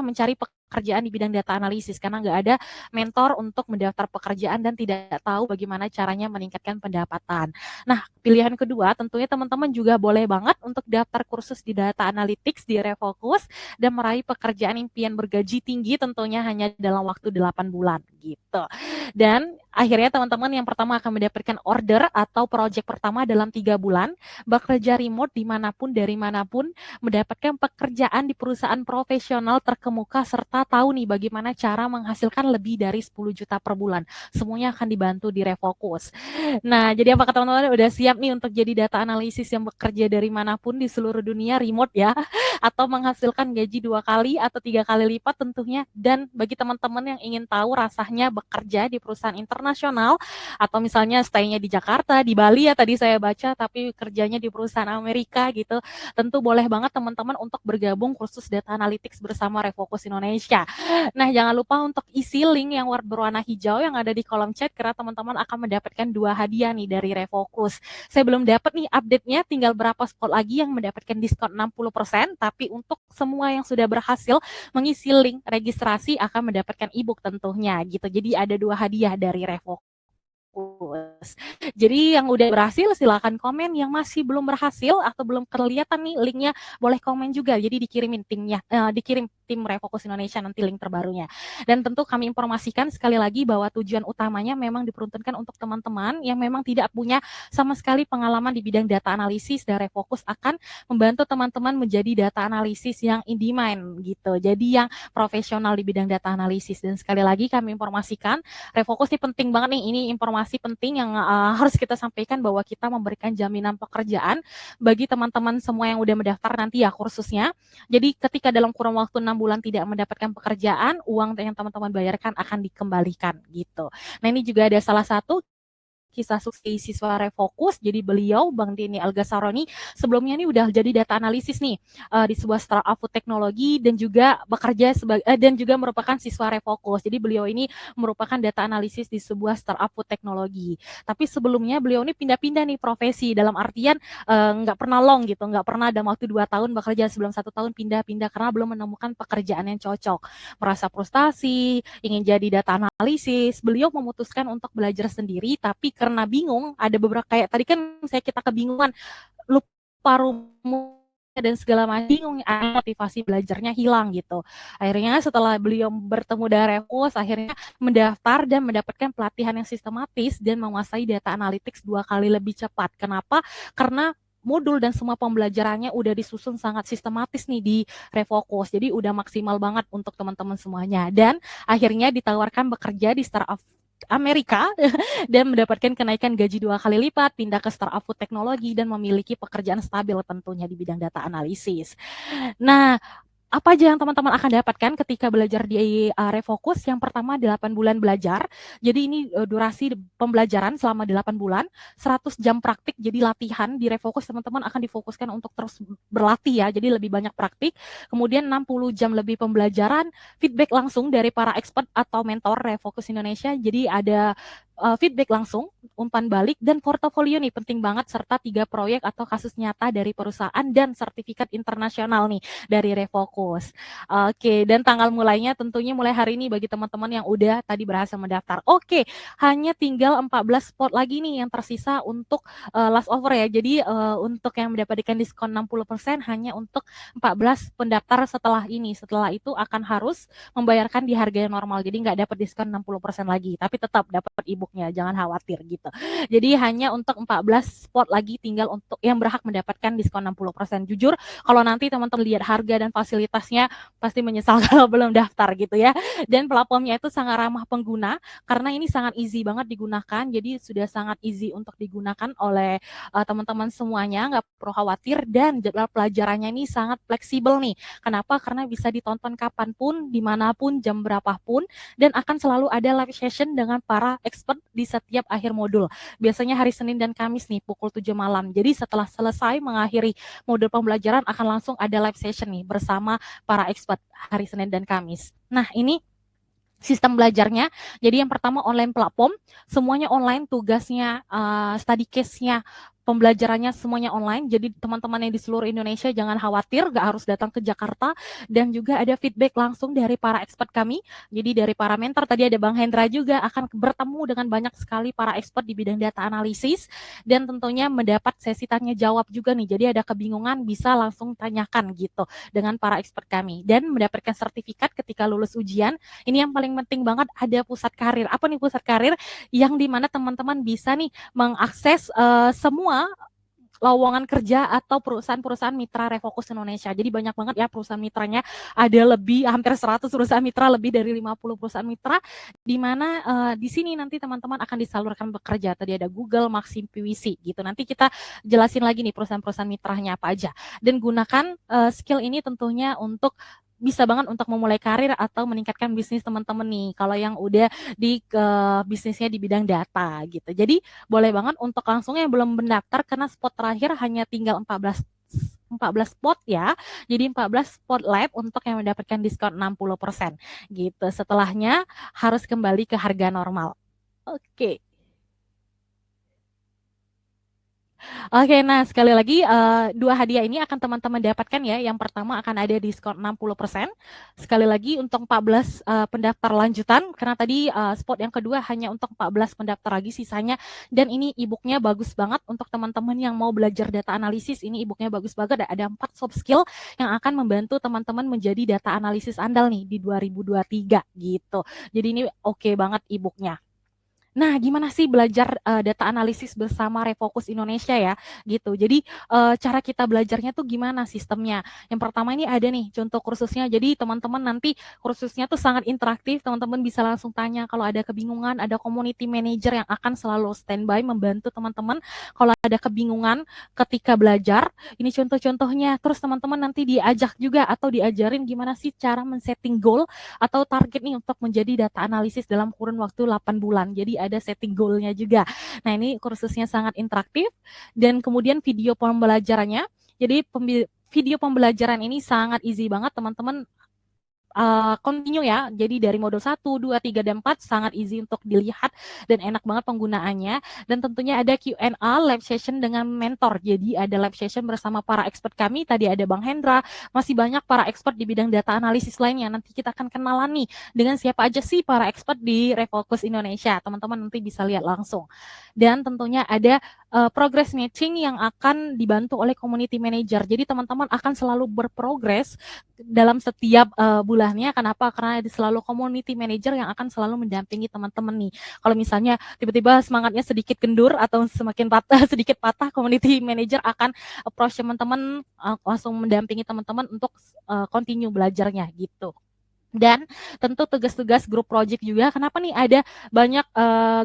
mencari pekerjaan di bidang data analisis karena nggak ada mentor untuk mendaftar pekerjaan dan tidak tahu bagaimana caranya meningkatkan pendapatan. Nah, pilihan kedua tentunya teman-teman juga boleh banget untuk daftar kursus di data analytics di Refocus dan meraih pekerjaan impian bergaji tinggi tentunya hanya dalam waktu 8 bulan gitu. Dan akhirnya teman-teman yang pertama akan mendapatkan order atau project pertama dalam 3 bulan, bekerja remote dimanapun dari manapun, mendapatkan pekerjaan di perusahaan profesional terkemuka serta tahu nih bagaimana cara menghasilkan lebih dari 10 juta per bulan. Semuanya akan dibantu di Refocus. Nah, jadi apakah teman-teman udah siap nih untuk jadi data analisis yang bekerja dari manapun di seluruh dunia remote ya? Atau menghasilkan gaji 2 kali atau 3 kali lipat tentunya. Dan bagi teman-teman yang ingin tahu rasanya bekerja di perusahaan internasional atau misalnya stay-nya di Jakarta, di Bali ya tadi saya baca, tapi kerjanya di perusahaan Amerika gitu, tentu boleh banget teman-teman untuk bergabung kursus data analytics bersama Refocus Indonesia. Nah, jangan lupa untuk isi link yang berwarna hijau yang ada di kolom chat karena teman-teman akan mendapatkan 2 hadiah nih dari Refocus. Saya belum dapat nih update-nya, tinggal berapa spot lagi yang mendapatkan diskon 60%, tapi untuk semua yang sudah berhasil mengisi link registrasi akan mendapatkan e-book tentunya gitu. Jadi ada 2 hadiah dari Refocus. Jadi yang udah berhasil silakan komen, yang masih belum berhasil atau belum kelihatan nih linknya boleh komen juga. Jadi dikirimin dikirim tim Refocus Indonesia nanti link terbarunya. Dan tentu kami informasikan sekali lagi bahwa tujuan utamanya memang diperuntukkan untuk teman-teman yang memang tidak punya sama sekali pengalaman di bidang data analisis, dan Refocus akan membantu teman-teman menjadi data analisis yang in demand gitu. Jadi yang profesional di bidang data analisis. Dan sekali lagi kami informasikan Refocus ini penting banget nih, ini informasi penting yang harus kita sampaikan bahwa kita memberikan jaminan pekerjaan bagi teman-teman semua yang udah mendaftar nanti ya kursusnya. Jadi ketika dalam kurun waktu 6 bulan tidak mendapatkan pekerjaan, uang yang teman-teman bayarkan akan dikembalikan gitu. Nah, ini juga ada salah satu kisah sukses siswa Refokus. Jadi beliau, Bang Denny Algasaroni, sebelumnya ini udah jadi data analisis nih di sebuah startup food teknologi dan juga bekerja dan juga merupakan siswa Refokus. Jadi beliau ini merupakan data analisis di sebuah startup food teknologi. Tapi sebelumnya beliau ini pindah-pindah nih profesi, dalam artian nggak pernah long gitu, nggak pernah dalam waktu 2 tahun bekerja, sebelum 1 tahun pindah-pindah karena belum menemukan pekerjaan yang cocok. Merasa frustasi, ingin jadi data analisis, beliau memutuskan untuk belajar sendiri, tapi karena bingung, ada beberapa kayak tadi kan kita kebingungan, lupa rumus dan segala macam, bingung, motivasi belajarnya hilang gitu. Akhirnya setelah beliau bertemu dengan Refokus, akhirnya mendaftar dan mendapatkan pelatihan yang sistematis dan menguasai data analytics 2 kali lebih cepat. Kenapa? Karena modul dan semua pembelajarannya udah disusun sangat sistematis nih di Refokus. Jadi udah maksimal banget untuk teman-teman semuanya. Dan akhirnya ditawarkan bekerja di startup Amerika dan mendapatkan kenaikan gaji 2 kali lipat, pindah ke startup food teknologi dan memiliki pekerjaan stabil tentunya di bidang data analisis. Nah, apa aja yang teman-teman akan dapatkan ketika belajar di Refokus? Yang pertama 8 bulan belajar. Jadi ini durasi pembelajaran selama 8 bulan, 100 jam praktik. Jadi latihan di Refokus teman-teman akan difokuskan untuk terus berlatih ya. Jadi lebih banyak praktik. Kemudian 60 jam lebih pembelajaran, feedback langsung dari para expert atau mentor Refokus Indonesia. Jadi ada feedback langsung, umpan balik, dan portofolio nih penting banget, serta 3 proyek atau kasus nyata dari perusahaan dan sertifikat internasional nih dari Refokus. Oke, dan tanggal mulainya tentunya mulai hari ini bagi teman-teman yang udah tadi berhasil mendaftar. Oke, hanya tinggal 14 spot lagi nih yang tersisa untuk last over ya. Jadi untuk yang mendapatkan diskon 60% hanya untuk 14 pendaftar setelah ini. Setelah itu akan harus membayarkan di harga yang normal. Jadi nggak dapat diskon 60% lagi, tapi tetap dapat e-booknya, jangan khawatir gitu. Jadi hanya untuk 14 spot lagi tinggal untuk yang berhak mendapatkan diskon 60%. Jujur, kalau nanti teman-teman lihat harga dan fasilitasnya pasti menyesal kalau belum daftar gitu ya. Dan platformnya itu sangat ramah pengguna karena ini sangat easy banget digunakan. Jadi sudah sangat easy untuk digunakan oleh teman-teman semuanya, nggak perlu khawatir, dan jadwal pelajarannya ini sangat fleksibel nih. Kenapa? Karena bisa ditonton kapanpun, dimanapun, jam berapapun, dan akan selalu ada live session dengan para expert di setiap akhir modul. Biasanya hari Senin dan Kamis nih pukul 7 malam. Jadi setelah selesai mengakhiri modul pembelajaran akan langsung ada live session nih bersama para expert hari Senin dan Kamis. Nah, ini sistem belajarnya. Jadi yang pertama online platform, semuanya online, tugasnya, study case-nya, pembelajarannya semuanya online. Jadi teman-teman yang di seluruh Indonesia jangan khawatir, gak harus datang ke Jakarta. Dan juga ada feedback langsung dari para expert kami. Jadi dari para mentor, tadi ada Bang Hendra juga akan bertemu dengan banyak sekali para expert di bidang data analisis. Dan tentunya mendapat sesi tanya jawab juga nih. Jadi ada kebingungan bisa langsung tanyakan gitu dengan para expert kami. Dan mendapatkan sertifikat ketika lulus ujian. Ini yang paling penting banget, ada pusat karir. Apa nih pusat karir? Yang dimana teman-teman bisa nih mengakses semua lowongan kerja atau perusahaan-perusahaan mitra Refokus Indonesia. Jadi banyak banget ya perusahaan mitranya, ada lebih hampir 100 perusahaan mitra, lebih dari 50 perusahaan mitra, di mana di sini nanti teman-teman akan disalurkan bekerja. Tadi ada Google, Maxim, PwC gitu. Nanti kita jelasin lagi nih perusahaan-perusahaan mitranya apa aja. Dan gunakan skill ini tentunya untuk bisa banget untuk memulai karir atau meningkatkan bisnis teman-teman nih. Kalau yang udah di bisnisnya di bidang data gitu. Jadi boleh banget untuk langsung yang belum mendaftar karena spot terakhir hanya tinggal 14 spot ya. Jadi 14 spot lab untuk yang mendapatkan diskon 60% gitu. Setelahnya harus kembali ke harga normal. Oke. Oke, nah sekali lagi 2 hadiah ini akan teman-teman dapatkan ya. Yang pertama akan ada diskon 60%. Sekali lagi untuk 14 pendaftar lanjutan, karena tadi spot yang kedua hanya untuk 14 pendaftar lagi sisanya. Dan ini e-booknya bagus banget untuk teman-teman yang mau belajar data analisis. Ini e-booknya bagus banget, ada 4 soft skill yang akan membantu teman-teman menjadi data analisis andal nih di 2023 gitu. Jadi ini oke banget e-booknya. Nah, gimana sih belajar data analisis bersama Refokus Indonesia ya, gitu. Jadi cara kita belajarnya tuh gimana sistemnya? Yang pertama ini ada nih contoh kursusnya. Jadi teman-teman nanti kursusnya tuh sangat interaktif. Teman-teman bisa langsung tanya kalau ada kebingungan. Ada community manager yang akan selalu standby membantu teman-teman kalau ada kebingungan ketika belajar. Ini contoh-contohnya. Terus teman-teman nanti diajak juga atau diajarin gimana sih cara men-setting goal atau target nih untuk menjadi data analisis dalam kurun waktu 8 bulan. Jadi ada setting goal-nya juga. Nah, ini kursusnya sangat interaktif dan kemudian video pembelajarannya. Jadi video pembelajaran ini sangat easy banget teman-teman. Continue ya. Jadi dari modul 1, 2, 3, dan 4 sangat easy untuk dilihat dan enak banget penggunaannya. Dan tentunya ada Q&A live session dengan mentor. Jadi ada live session bersama para expert kami. Tadi ada Bang Hendra, masih banyak para expert di bidang data analisis lainnya. Nanti kita akan kenalan nih dengan siapa aja sih para expert di Refocus Indonesia. Teman-teman nanti bisa lihat langsung. Dan tentunya ada progress matching yang akan dibantu oleh community manager. Jadi teman-teman akan selalu berprogres dalam setiap bulannya. Kenapa? Karena ada selalu community manager yang akan selalu mendampingi teman-teman nih. Kalau misalnya tiba-tiba semangatnya sedikit kendur atau semakin patah, sedikit patah, community manager akan approach teman-teman, langsung mendampingi teman-teman untuk continue belajarnya gitu. Dan tentu tugas-tugas grup project juga. Kenapa nih ada banyak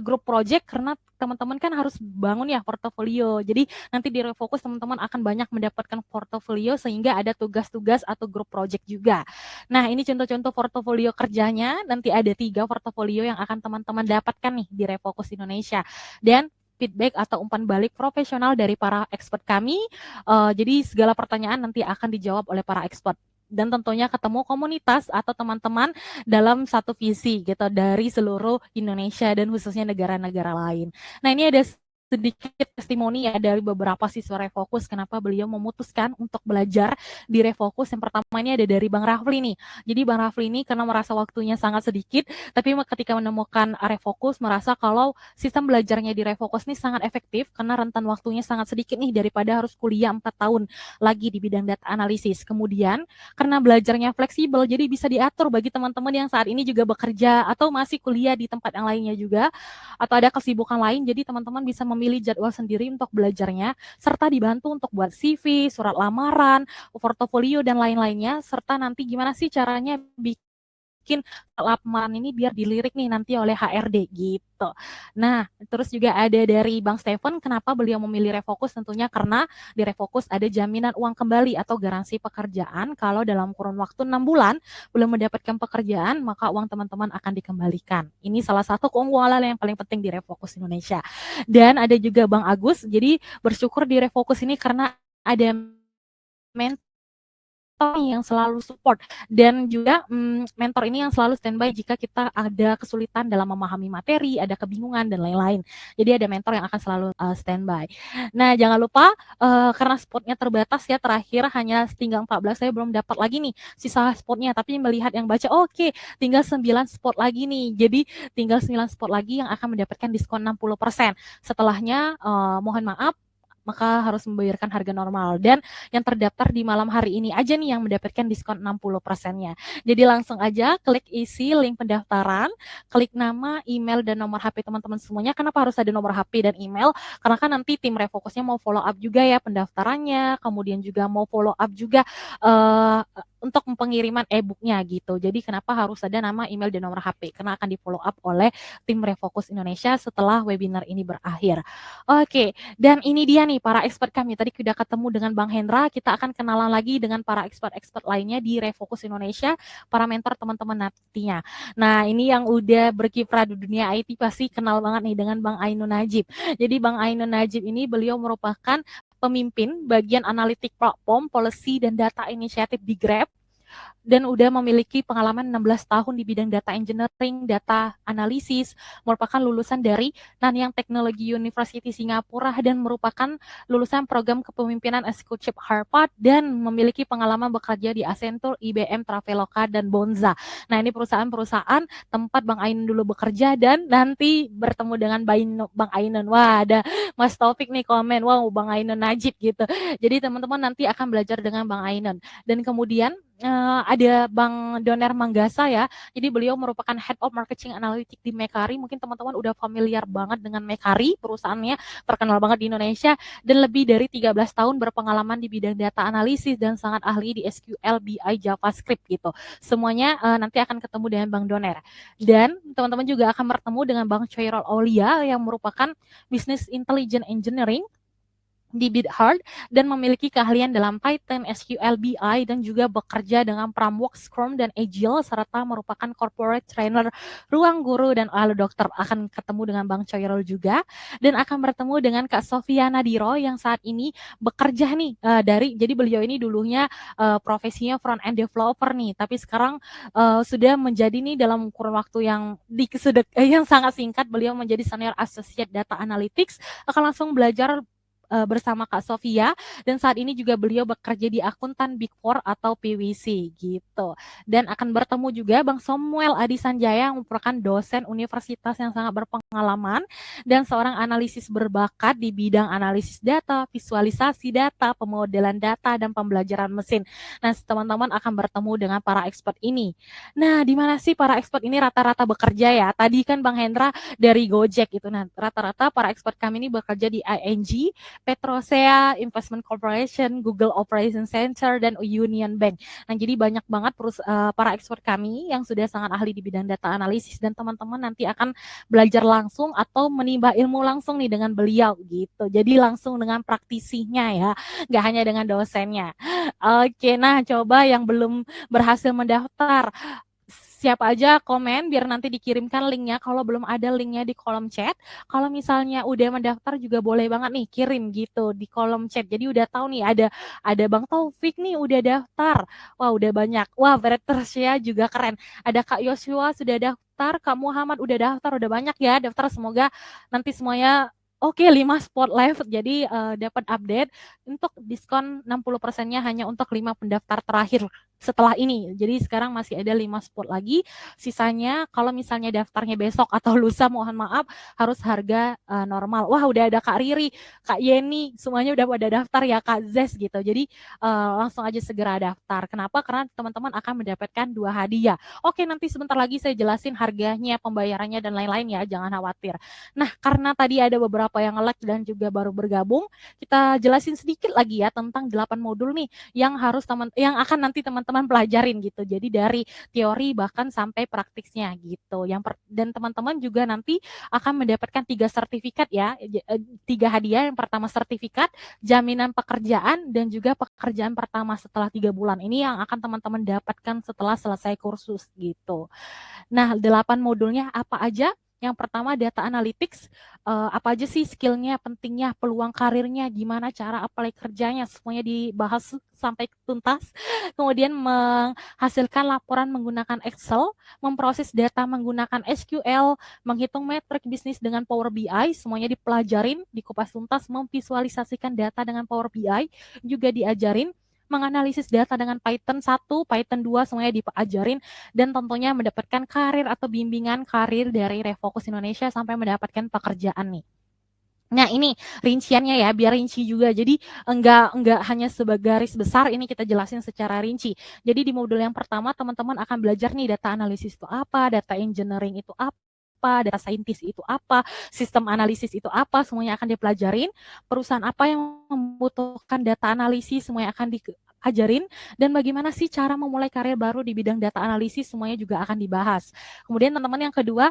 grup project? Karena teman-teman kan harus bangun ya portofolio. Jadi nanti di Refocus teman-teman akan banyak mendapatkan portofolio sehingga ada tugas-tugas atau grup project juga. Nah, ini contoh-contoh portofolio kerjanya. Nanti ada 3 portofolio yang akan teman-teman dapatkan nih di Refocus Indonesia. Dan feedback atau umpan balik profesional dari para expert kami. Jadi segala pertanyaan nanti akan dijawab oleh para expert. Dan tentunya ketemu komunitas atau teman-teman dalam satu visi gitu dari seluruh Indonesia dan khususnya negara-negara lain. Nah, ini ada sedikit testimoni ya dari beberapa siswa Refocus kenapa beliau memutuskan untuk belajar di Refocus. Yang pertama ini ada dari Bang Rafli nih. Jadi Bang Rafli ini karena merasa waktunya sangat sedikit, tapi ketika menemukan Refocus merasa kalau sistem belajarnya di Refocus ini sangat efektif karena rentan waktunya sangat sedikit nih daripada harus kuliah 4 tahun lagi di bidang data analisis. Kemudian karena belajarnya fleksibel, jadi bisa diatur bagi teman-teman yang saat ini juga bekerja atau masih kuliah di tempat yang lainnya juga, atau ada kesibukan lain, jadi teman-teman bisa memilih jadwal sendiri untuk belajarnya, serta dibantu untuk buat CV, surat lamaran, portofolio, dan lain-lainnya, serta nanti gimana sih caranya bikin lamaran ini biar dilirik nih nanti oleh HRD gitu. Nah, terus juga ada dari Bang Stephen, kenapa beliau memilih Refocus? Tentunya karena di Refocus ada jaminan uang kembali atau garansi pekerjaan. Kalau dalam kurun waktu 6 bulan belum mendapatkan pekerjaan, maka uang teman-teman akan dikembalikan. Ini salah satu keunggulan yang paling penting di Refocus Indonesia. Dan ada juga Bang Agus, jadi bersyukur di Refocus ini karena ada mentor yang selalu support dan juga mentor ini yang selalu standby jika kita ada kesulitan dalam memahami materi, ada kebingungan dan lain-lain. Jadi ada mentor yang akan selalu standby. Nah, jangan lupa karena spotnya terbatas ya, terakhir hanya tinggal 14, saya belum dapat lagi nih sisa spotnya, tapi melihat yang baca oke, tinggal 9 spot lagi nih. Jadi tinggal 9 spot lagi yang akan mendapatkan diskon 60%. Setelahnya mohon maaf, maka harus membayarkan harga normal. Dan yang terdaftar di malam hari ini aja nih yang mendapatkan diskon 60%-nya. Jadi langsung aja klik isi link pendaftaran, klik nama, email, dan nomor HP teman-teman semuanya. Kenapa harus ada nomor HP dan email? Karena kan nanti tim Refocusnya mau follow up juga ya pendaftarannya, kemudian juga mau follow up juga untuk pengiriman e-booknya gitu. Jadi kenapa harus ada nama, email, dan nomor HP? Karena akan di follow up oleh tim Refocus Indonesia setelah webinar ini berakhir. Oke, dan ini dia nih para expert kami. Tadi sudah ketemu dengan Bang Hendra, kita akan kenalan lagi dengan para expert-expert lainnya di Refocus Indonesia, para mentor teman-teman nantinya. Nah, ini yang udah berkiprah di dunia IT pasti kenal banget nih dengan Bang Ainun Najib. Jadi Bang Ainun Najib ini beliau merupakan pemimpin bagian analitik platform, policy, dan data inisiatif di Grab, dan udah memiliki pengalaman 16 tahun di bidang data engineering, data analisis, merupakan lulusan dari Nanyang Technology University Singapura dan merupakan lulusan program kepemimpinan eksekutif Harvard dan memiliki pengalaman bekerja di Accenture, IBM, Traveloka, dan Bonza. Nah, ini perusahaan-perusahaan tempat Bang Ainun dulu bekerja dan nanti bertemu dengan Bang Ainun. Wah, ada Mas Taufik nih komen, wow, Bang Ainun Najib gitu. Jadi teman-teman nanti akan belajar dengan Bang Ainun. Dan kemudian ada Bang Doner Manggasa ya. Jadi beliau merupakan Head of Marketing Analytics di Mekari. Mungkin teman-teman udah familiar banget dengan Mekari, perusahaannya terkenal banget di Indonesia dan lebih dari 13 tahun berpengalaman di bidang data analisis dan sangat ahli di SQL, BI, JavaScript gitu. Semuanya nanti akan ketemu dengan Bang Doner. Dan teman-teman juga akan bertemu dengan Bang Choirol Aulia yang merupakan Business Intelligence Engineering di BidHard dan memiliki keahlian dalam Python, SQL, BI, dan juga bekerja dengan Framework Scrum dan Agile, serta merupakan corporate trainer Ruang Guru dan Halo Dokter. Akan ketemu dengan Bang Choirul juga, dan akan bertemu dengan Kak Sofia Nadiro yang saat ini bekerja nih jadi beliau ini dulunya profesinya front end developer nih, tapi sekarang sudah menjadi nih dalam kurun waktu yang yang sangat singkat beliau menjadi senior associate data analytics, akan langsung belajar bersama Kak Sofia, dan saat ini juga beliau bekerja di akuntan Big Four atau PwC gitu. Dan akan bertemu juga Bang Samuel Adi Sanjaya yang merupakan dosen universitas yang sangat berpengalaman dan seorang analisis berbakat di bidang analisis data, visualisasi data, pemodelan data, dan pembelajaran mesin. Nah, teman-teman akan bertemu dengan para expert ini. Nah, di mana sih para expert ini rata-rata bekerja ya? Tadi kan Bang Hendra dari Gojek itu. Nah, rata-rata para expert kami ini bekerja di ING, Petrosea Investment Corporation, Google Operation Center, dan Union Bank. Nah, jadi banyak banget para expert kami yang sudah sangat ahli di bidang data analisis, dan teman-teman nanti akan belajar langsung atau menimba ilmu langsung nih dengan beliau gitu. Jadi langsung dengan praktisinya ya, nggak hanya dengan dosennya. Oke, nah coba yang belum berhasil mendaftar, siapa aja komen biar nanti dikirimkan linknya. Kalau belum ada linknya di kolom chat, kalau misalnya udah mendaftar juga boleh banget nih kirim gitu di kolom chat. Jadi udah tahu nih ada Bang Taufik nih udah daftar. Wah, udah banyak. Wah, Bertersia juga keren. Ada Kak Yosua sudah daftar, Kak Muhammad udah daftar, udah banyak ya daftar. Semoga nanti semuanya oke, 5 spot left, jadi dapat update untuk diskon 60%-nya hanya untuk 5 pendaftar terakhir setelah ini. Jadi sekarang masih ada 5 spot lagi, sisanya kalau misalnya daftarnya besok atau lusa, mohon maaf, harus harga normal. Wah, udah ada Kak Riri, Kak Yeni, semuanya udah pada daftar ya, Kak Zes gitu. Jadi langsung aja segera daftar. Kenapa? Karena teman-teman akan mendapatkan 2 hadiah. Oke, nanti sebentar lagi saya jelasin harganya, pembayarannya, dan lain-lain ya, jangan khawatir. Nah, karena tadi ada beberapa yang nge-like dan juga baru bergabung, kita jelasin sedikit lagi ya tentang 8 modul nih yang akan nanti teman-teman pelajarin gitu. Jadi dari teori bahkan sampai praktiknya gitu. Dan teman-teman juga nanti akan mendapatkan 3 sertifikat ya, 3 hadiah. Yang pertama sertifikat jaminan pekerjaan dan juga pekerjaan pertama setelah 3 bulan. Ini yang akan teman-teman dapatkan setelah selesai kursus gitu. Nah, 8 modulnya apa aja? Yang pertama data analytics, apa aja sih skillnya, pentingnya, peluang karirnya, gimana cara apply kerjanya, semuanya dibahas sampai tuntas. Kemudian menghasilkan laporan menggunakan Excel, memproses data menggunakan SQL, menghitung metrik bisnis dengan Power BI, semuanya dipelajarin, dikupas tuntas, memvisualisasikan data dengan Power BI, juga diajarin, menganalisis data dengan Python 1, Python 2 semuanya diajarin, dan tentunya mendapatkan karir atau bimbingan karir dari Refocus Indonesia sampai mendapatkan pekerjaan nih. Nah, ini rinciannya ya, biar rinci juga. Jadi enggak hanya sebagai garis besar, ini kita jelasin secara rinci. Jadi di modul yang pertama teman-teman akan belajar nih data analisis itu apa, data engineering itu apa, data scientist itu apa, sistem analisis itu apa, semuanya akan dipelajarin. Perusahaan apa yang membutuhkan data analisis, semuanya akan diajarin, dan bagaimana sih cara memulai karir baru di bidang data analisis, semuanya juga akan dibahas. Kemudian teman-teman yang kedua,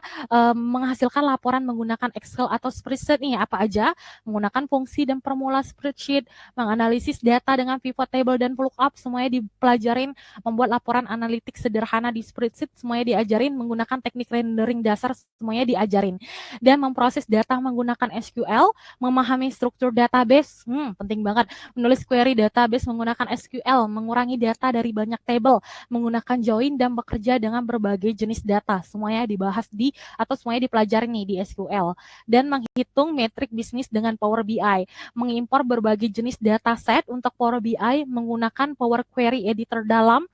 menghasilkan laporan menggunakan Excel atau spreadsheet nih, apa aja, menggunakan fungsi dan formula spreadsheet, menganalisis data dengan pivot table dan lookup, semuanya dipelajarin, membuat laporan analitik sederhana di spreadsheet, semuanya diajarin, menggunakan teknik rendering dasar, semuanya diajarin, dan memproses data menggunakan SQL, memahami struktur database, penting banget, menulis query database menggunakan SQL, mengurangi data dari banyak table, menggunakan join, dan bekerja dengan berbagai jenis data, semuanya dibahas atau semuanya dipelajari nih di SQL, dan menghitung metrik bisnis dengan Power BI, mengimpor berbagai jenis dataset untuk Power BI menggunakan Power Query Editor dalam,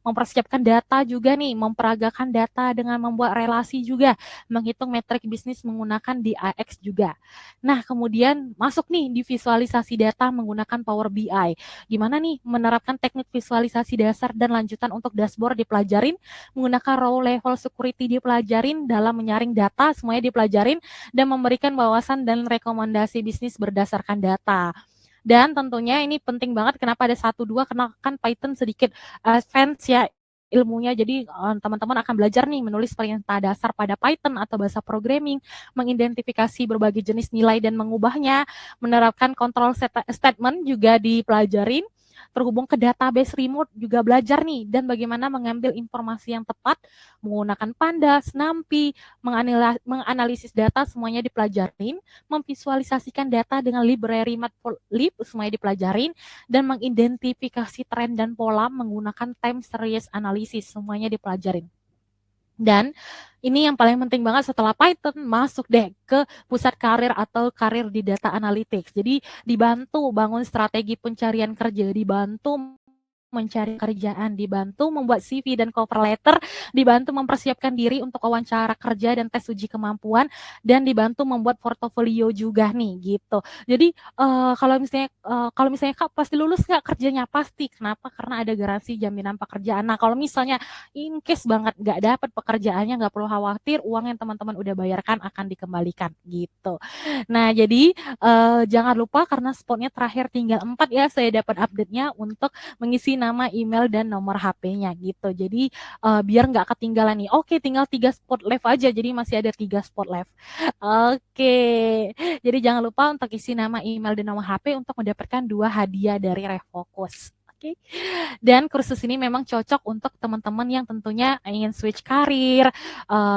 mempersiapkan data juga nih, memperagakan data dengan membuat relasi juga, menghitung metrik bisnis menggunakan DAX juga. Nah, kemudian masuk nih di visualisasi data menggunakan Power BI. Gimana nih menerapkan teknik visualisasi dasar dan lanjutan untuk dashboard dipelajarin, menggunakan row level security dipelajarin, dalam menyaring data semuanya dipelajarin, dan memberikan wawasan dan rekomendasi bisnis berdasarkan data. Dan tentunya ini penting banget, kenapa ada 1-2, karena kan Python sedikit advance ya, ilmunya. Jadi teman-teman akan belajar nih menulis perintah dasar pada Python atau bahasa programming, mengidentifikasi berbagai jenis nilai dan mengubahnya, menerapkan control statement juga dipelajarin, terhubung ke database remote juga belajar nih, dan bagaimana mengambil informasi yang tepat menggunakan Pandas, NumPy, menganalisis data semuanya dipelajarin, memvisualisasikan data dengan library Matplotlib semuanya dipelajarin, dan mengidentifikasi tren dan pola menggunakan time series analysis semuanya dipelajarin. Dan ini yang paling penting banget, setelah Python masuk deh ke pusat karir atau karir di data analytics. Jadi dibantu bangun strategi pencarian kerja, dibantu mencari kerjaan, dibantu membuat CV dan cover letter, dibantu mempersiapkan diri untuk wawancara kerja dan tes uji kemampuan, dan dibantu membuat portofolio juga nih gitu. Jadi kalau misalnya Kak pasti lulus nggak kerjanya? Pasti. Kenapa? Karena ada garansi jaminan pekerjaan. Nah kalau misalnya in case banget nggak dapat pekerjaannya, nggak perlu khawatir, uang yang teman-teman udah bayarkan akan dikembalikan gitu. Nah jadi jangan lupa, karena spotnya terakhir tinggal 4 ya, saya dapat update-nya untuk mengisi nama, email, dan nomor HP-nya gitu. Jadi biar nggak ketinggalan nih. Oke, tinggal 3 spot left aja, jadi masih ada 3 spot left. Oke, jadi jangan lupa untuk isi nama, email, dan nomor HP untuk mendapatkan 2 hadiah dari Refocus. Oke. Dan kursus ini memang cocok untuk teman-teman yang tentunya ingin switch karir,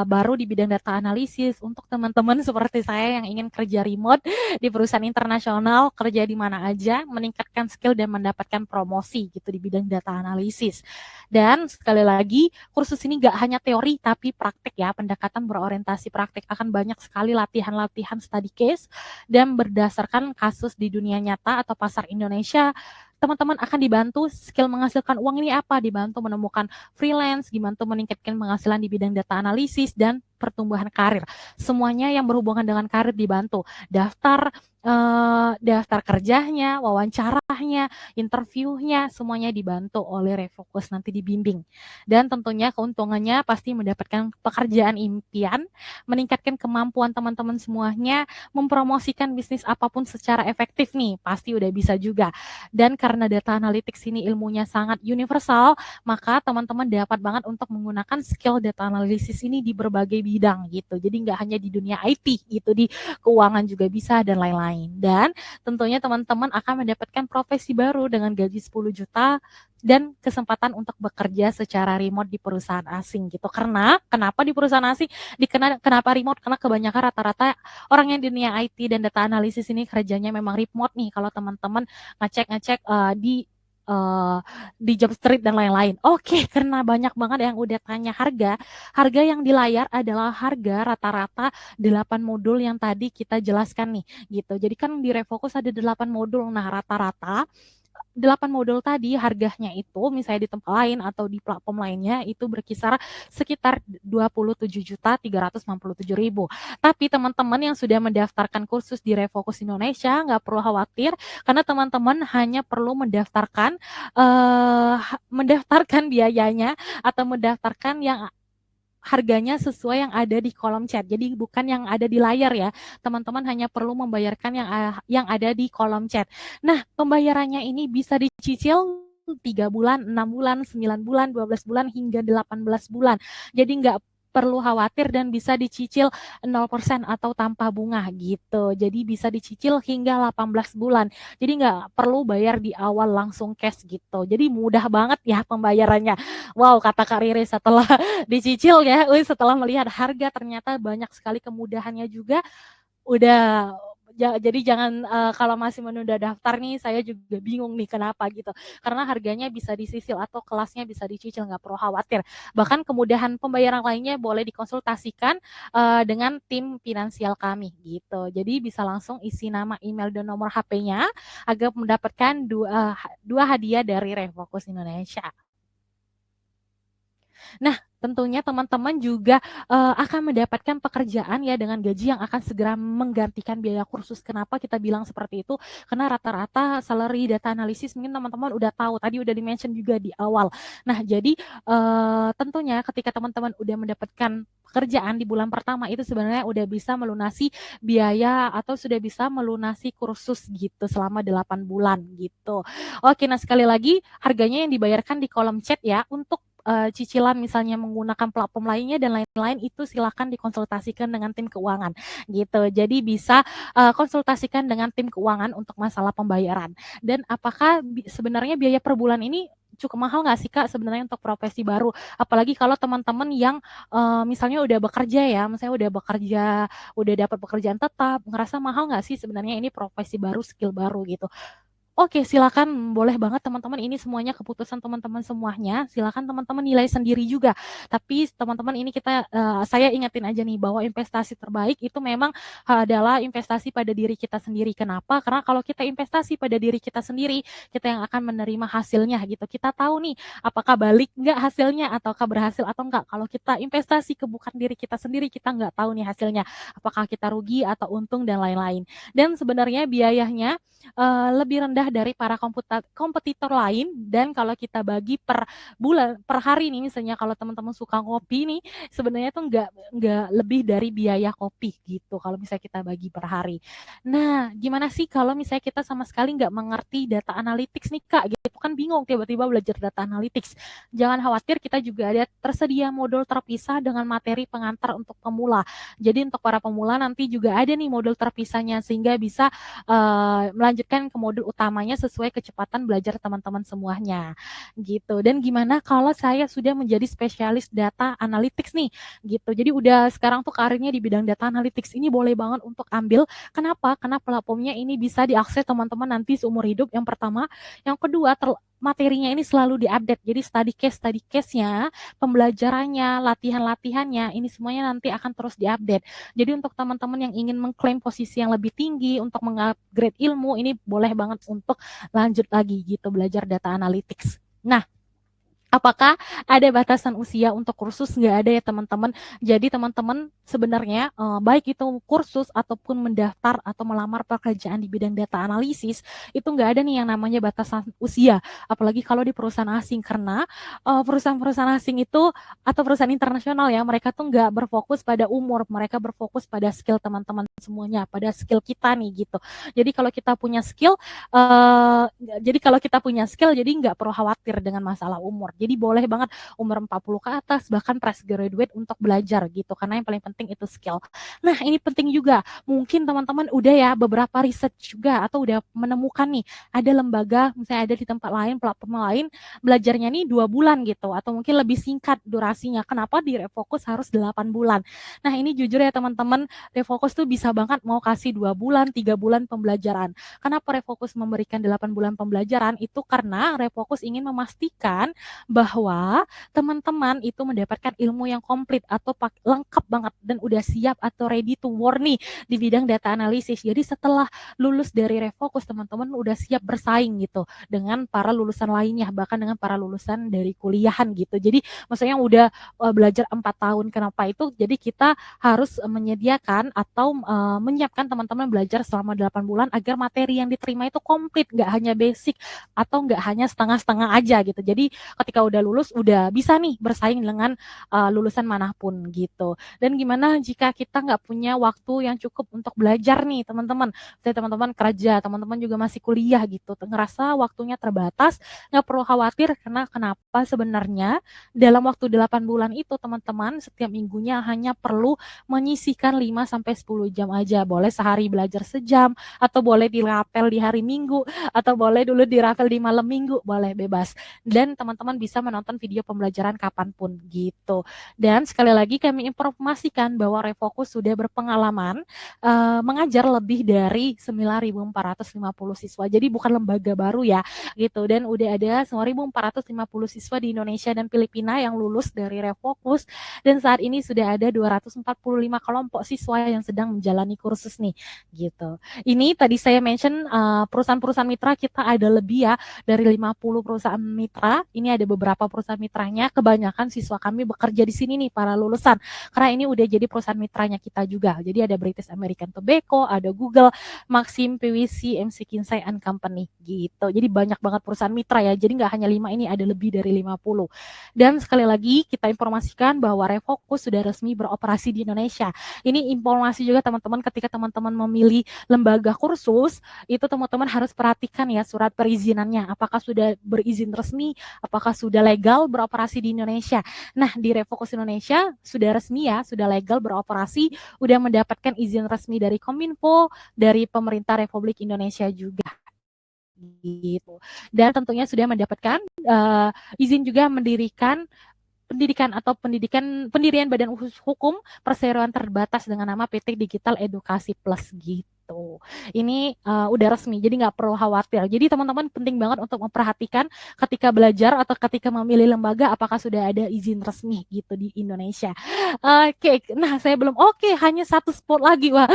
baru di bidang data analisis, untuk teman-teman seperti saya yang ingin kerja remote di perusahaan internasional, kerja di mana aja, meningkatkan skill dan mendapatkan promosi gitu di bidang data analisis. Dan sekali lagi, kursus ini gak hanya teori tapi praktik ya, pendekatan berorientasi praktik, akan banyak sekali latihan-latihan study case, dan berdasarkan kasus di dunia nyata atau pasar Indonesia, teman-teman akan dibantu skill menghasilkan uang ini apa, dibantu menemukan freelance, dibantu meningkatkan penghasilan di bidang data analisis, dan pertumbuhan karir. Semuanya yang berhubungan dengan karir dibantu. Daftar kerjanya, wawancaranya, interviewnya, semuanya dibantu oleh Refocus, nanti dibimbing. Dan tentunya keuntungannya pasti mendapatkan pekerjaan impian, meningkatkan kemampuan teman-teman semuanya, mempromosikan bisnis apapun secara efektif nih, pasti udah bisa juga. Dan karena data analytics ini ilmunya sangat universal, maka teman-teman dapat banget untuk menggunakan skill data analisis ini di berbagai bidang gitu. Jadi nggak hanya di dunia IT gitu, di keuangan juga bisa, dan lain-lain. Dan tentunya teman-teman akan mendapatkan profesi baru dengan gaji 10 juta dan kesempatan untuk bekerja secara remote di perusahaan asing gitu. Karena kenapa di perusahaan asing? Kenapa remote? Karena kebanyakan rata-rata orang yang di dunia IT dan data analisis ini kerjanya memang remote nih. Kalau teman-teman ngecek di Jobstreet dan lain-lain. Oke, karena banyak banget yang udah tanya harga yang di layar adalah harga rata-rata 8 modul yang tadi kita jelaskan nih gitu. Jadi kan di Refocus ada 8 modul. Nah, rata-rata 8 modul tadi harganya itu misalnya di tempat lain atau di platform lainnya itu berkisar sekitar 27.397.000. Tapi teman-teman yang sudah mendaftarkan kursus di Refocus Indonesia nggak perlu khawatir, karena teman-teman hanya perlu mendaftarkan biayanya atau mendaftarkan yang harganya sesuai yang ada di kolom chat. Jadi bukan yang ada di layar ya. Teman-teman hanya perlu membayarkan yang ada di kolom chat. Nah, pembayarannya ini bisa dicicil 3 bulan, 6 bulan, 9 bulan, 12 bulan, hingga 18 bulan. Jadi nggak perlu khawatir dan bisa dicicil 0% atau tanpa bunga gitu. Jadi bisa dicicil hingga 18 bulan. Jadi nggak perlu bayar di awal langsung cash gitu. Jadi mudah banget ya pembayarannya. Wow, kata Kak Riri setelah dicicil ya, setelah melihat harga ternyata banyak sekali kemudahannya juga. Jadi jangan kalau masih menunda daftar nih, saya juga bingung nih kenapa gitu. Karena harganya bisa disisil atau kelasnya bisa dicicil, nggak perlu khawatir. Bahkan kemudahan pembayaran lainnya boleh dikonsultasikan dengan tim finansial kami gitu. Jadi bisa langsung isi nama, email, dan nomor HP-nya agar mendapatkan dua hadiah dari Refocus Indonesia. Nah, tentunya teman-teman juga akan mendapatkan pekerjaan ya dengan gaji yang akan segera menggantikan biaya kursus. Kenapa kita bilang seperti itu? Karena rata-rata salary data analisis mungkin teman-teman udah tahu, tadi udah di-mention juga di awal. Nah, jadi tentunya ketika teman-teman udah mendapatkan pekerjaan di bulan pertama itu sebenarnya udah bisa melunasi biaya atau sudah bisa melunasi kursus gitu selama 8 bulan gitu. Oke, nah sekali lagi harganya yang dibayarkan di kolom chat ya. Untuk cicilan misalnya menggunakan platform lainnya dan lain-lain, itu silakan dikonsultasikan dengan tim keuangan gitu. Jadi bisa konsultasikan dengan tim keuangan untuk masalah pembayaran. Dan apakah sebenarnya biaya per bulan ini cukup mahal nggak sih Kak sebenarnya untuk profesi baru? Apalagi kalau teman-teman yang misalnya udah bekerja ya, misalnya udah bekerja, udah dapat pekerjaan tetap, ngerasa mahal nggak sih sebenarnya ini profesi baru, skill baru gitu. Oke, silakan, boleh banget teman-teman, ini semuanya keputusan teman-teman semuanya, silakan teman-teman nilai sendiri juga. Tapi teman-teman ini saya ingetin aja nih bahwa investasi terbaik itu memang adalah investasi pada diri kita sendiri. Kenapa? Karena kalau kita investasi pada diri kita sendiri, kita yang akan menerima hasilnya gitu. Kita tahu nih apakah balik nggak hasilnya ataukah berhasil atau enggak. Kalau kita investasi ke bukan diri kita sendiri, kita nggak tahu nih hasilnya. Apakah kita rugi atau untung dan lain-lain. Dan sebenarnya biayanya lebih rendah dari para kompetitor lain, dan kalau kita bagi per bulan, per hari nih misalnya kalau teman-teman suka ngopi nih, sebenarnya tuh nggak lebih dari biaya kopi gitu kalau misalnya kita bagi per hari. Nah, gimana sih kalau misalnya kita sama sekali nggak mengerti data analytics nih Kak, gitu kan bingung tiba-tiba belajar data analytics. Jangan khawatir, kita juga ada tersedia modul terpisah dengan materi pengantar untuk pemula. Jadi untuk para pemula nanti juga ada nih modul terpisahnya sehingga bisa melanjutkan ke modul utamanya sesuai kecepatan belajar teman-teman semuanya gitu. Dan gimana kalau saya sudah menjadi spesialis data analytics nih gitu. Jadi udah sekarang tuh karirnya di bidang data analytics, ini boleh banget untuk ambil. Kenapa? Karena platformnya ini bisa diakses teman-teman nanti seumur hidup, yang pertama. Yang kedua, materinya ini selalu diupdate. Jadi study case-nya, pembelajarannya, latihan-latihannya, ini semuanya nanti akan terus diupdate. Jadi untuk teman-teman yang ingin mengklaim posisi yang lebih tinggi, untuk mengupgrade ilmu, ini boleh banget untuk lanjut lagi gitu belajar data analytics. Nah, apakah ada batasan usia untuk kursus? Nggak ada ya teman-teman. Jadi teman-teman sebenarnya baik itu kursus ataupun mendaftar atau melamar pekerjaan di bidang data analisis, itu nggak ada nih yang namanya batasan usia. Apalagi kalau di perusahaan asing, karena perusahaan-perusahaan asing itu atau perusahaan internasional ya, mereka tuh nggak berfokus pada umur, mereka berfokus pada skill teman-teman semuanya, pada skill kita nih gitu. Jadi kalau kita punya skill, jadi nggak perlu khawatir dengan masalah umur. Jadi boleh banget umur 40 ke atas, bahkan fresh graduate untuk belajar gitu, karena yang paling penting itu skill. Nah, ini penting juga. Mungkin teman-teman udah ya beberapa riset juga atau udah menemukan nih ada lembaga, misalnya ada di tempat lain, platform lain, belajarnya nih 2 bulan gitu, atau mungkin lebih singkat durasinya. Kenapa di Refocus harus 8 bulan? Nah, ini jujur ya teman-teman, Refocus tuh bisa banget mau kasih 2 bulan, 3 bulan pembelajaran. Kenapa Refocus memberikan 8 bulan pembelajaran? Itu karena Refocus ingin memastikan bahwa teman-teman itu mendapatkan ilmu yang komplit atau lengkap banget dan udah siap atau ready to war nih di bidang data analisis. Jadi setelah lulus dari Refocus, teman-teman udah siap bersaing gitu dengan para lulusan lainnya, bahkan dengan para lulusan dari kuliahan gitu. Jadi maksudnya udah belajar 4 tahun. Kenapa itu? Jadi kita harus menyediakan atau menyiapkan teman-teman belajar selama 8 bulan agar materi yang diterima itu komplit, nggak hanya basic atau nggak hanya setengah-setengah aja gitu. Jadi ketika udah lulus udah bisa nih bersaing dengan lulusan manapun gitu. Dan gimana jika kita nggak punya waktu yang cukup untuk belajar nih teman-teman? Saya teman-teman kerja, teman-teman juga masih kuliah gitu, ngerasa waktunya terbatas, nggak perlu khawatir. Karena kenapa? Sebenarnya dalam waktu 8 bulan itu teman-teman setiap minggunya hanya perlu menyisihkan 5-10 jam aja. Boleh sehari belajar sejam, atau boleh dirapel di hari Minggu, atau boleh dulu dirapel di malam Minggu, boleh bebas. Dan teman-teman bisa menonton video pembelajaran kapanpun gitu. Dan sekali lagi kami informasikan bahwa Refocus sudah berpengalaman mengajar lebih dari 9.450 siswa. Jadi bukan lembaga baru ya gitu. Dan udah ada 9.450 siswa di Indonesia dan Filipina yang lulus dari Refocus, dan saat ini sudah ada 245 kelompok siswa yang sedang menjalani kursus nih gitu. Ini tadi saya mention perusahaan-perusahaan mitra kita ada lebih ya dari 50 perusahaan mitra. Ini ada beberapa perusahaan mitranya, kebanyakan siswa kami bekerja di sini nih para lulusan, karena ini udah jadi perusahaan mitranya kita juga. Jadi ada British American Tobacco, ada Google, Maxim, PwC, MC Kinsey and Company gitu. Jadi banyak banget perusahaan mitra ya, jadi nggak hanya 5, ini ada lebih dari 50. Dan sekali lagi kita informasikan bahwa Refocus sudah resmi beroperasi di Indonesia. Ini informasi juga teman-teman, ketika teman-teman memilih lembaga kursus, itu teman-teman harus perhatikan ya surat perizinannya, apakah sudah berizin resmi, apakah sudah sudah legal beroperasi di Indonesia. Nah, di Refocus Indonesia sudah resmi ya, sudah legal beroperasi, udah mendapatkan izin resmi dari Kominfo, dari pemerintah Republik Indonesia juga gitu. Dan tentunya sudah mendapatkan izin juga mendirikan pendirian badan hukum perseroan terbatas dengan nama PT Digital Edukasi Plus gitu. Ini udah resmi, jadi nggak perlu khawatir. Jadi teman-teman penting banget untuk memperhatikan ketika belajar atau ketika memilih lembaga apakah sudah ada izin resmi gitu di Indonesia. Oke, nah saya belum hanya satu spot lagi, wah.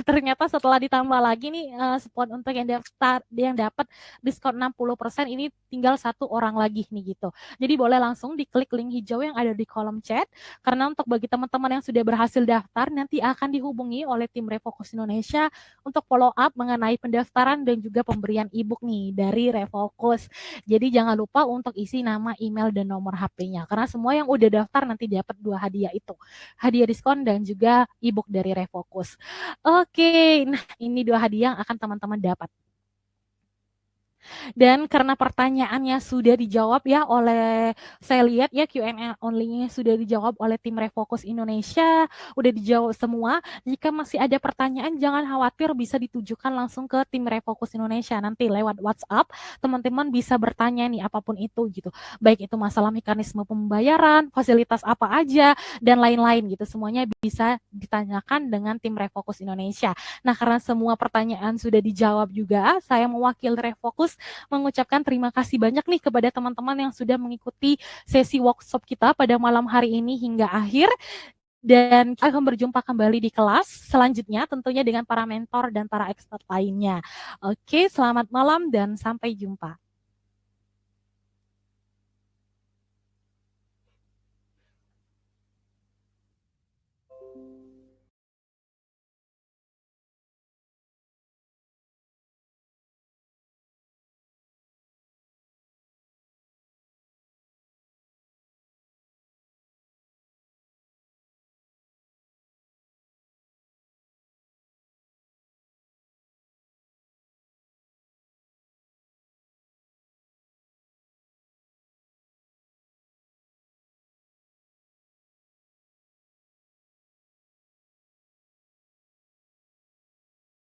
Ternyata setelah ditambah lagi nih spot untuk yang dapat diskon 60% ini tinggal satu orang lagi nih gitu. Jadi boleh langsung diklik link hijau yang ada di kolom chat, karena untuk bagi teman-teman yang sudah berhasil daftar nanti akan dihubungi oleh tim Refocus Indonesia untuk follow up mengenai pendaftaran dan juga pemberian e-book nih dari Refocus. Jadi jangan lupa untuk isi nama, email, dan nomor HP-nya, karena semua yang udah daftar nanti dapat 2 hadiah itu, hadiah diskon dan juga e-book dari Refocus. Oke, nah ini 2 hadiah yang akan teman-teman dapat. Dan karena pertanyaannya sudah dijawab ya oleh, saya lihat ya Q&A only-nya sudah dijawab oleh tim Refocus Indonesia, udah dijawab semua. Jika masih ada pertanyaan jangan khawatir, bisa ditujukan langsung ke tim Refocus Indonesia. Nanti lewat WhatsApp teman-teman bisa bertanya nih apapun itu gitu. Baik itu masalah mekanisme pembayaran, fasilitas apa aja, dan lain-lain gitu. Semuanya bisa ditanyakan dengan tim Refocus Indonesia. Nah, karena semua pertanyaan sudah dijawab juga, saya mewakili Refocus mengucapkan terima kasih banyak nih kepada teman-teman yang sudah mengikuti sesi workshop kita pada malam hari ini hingga akhir. Dan kita akan berjumpa kembali di kelas selanjutnya tentunya dengan para mentor dan para expert lainnya. Oke, selamat malam dan sampai jumpa.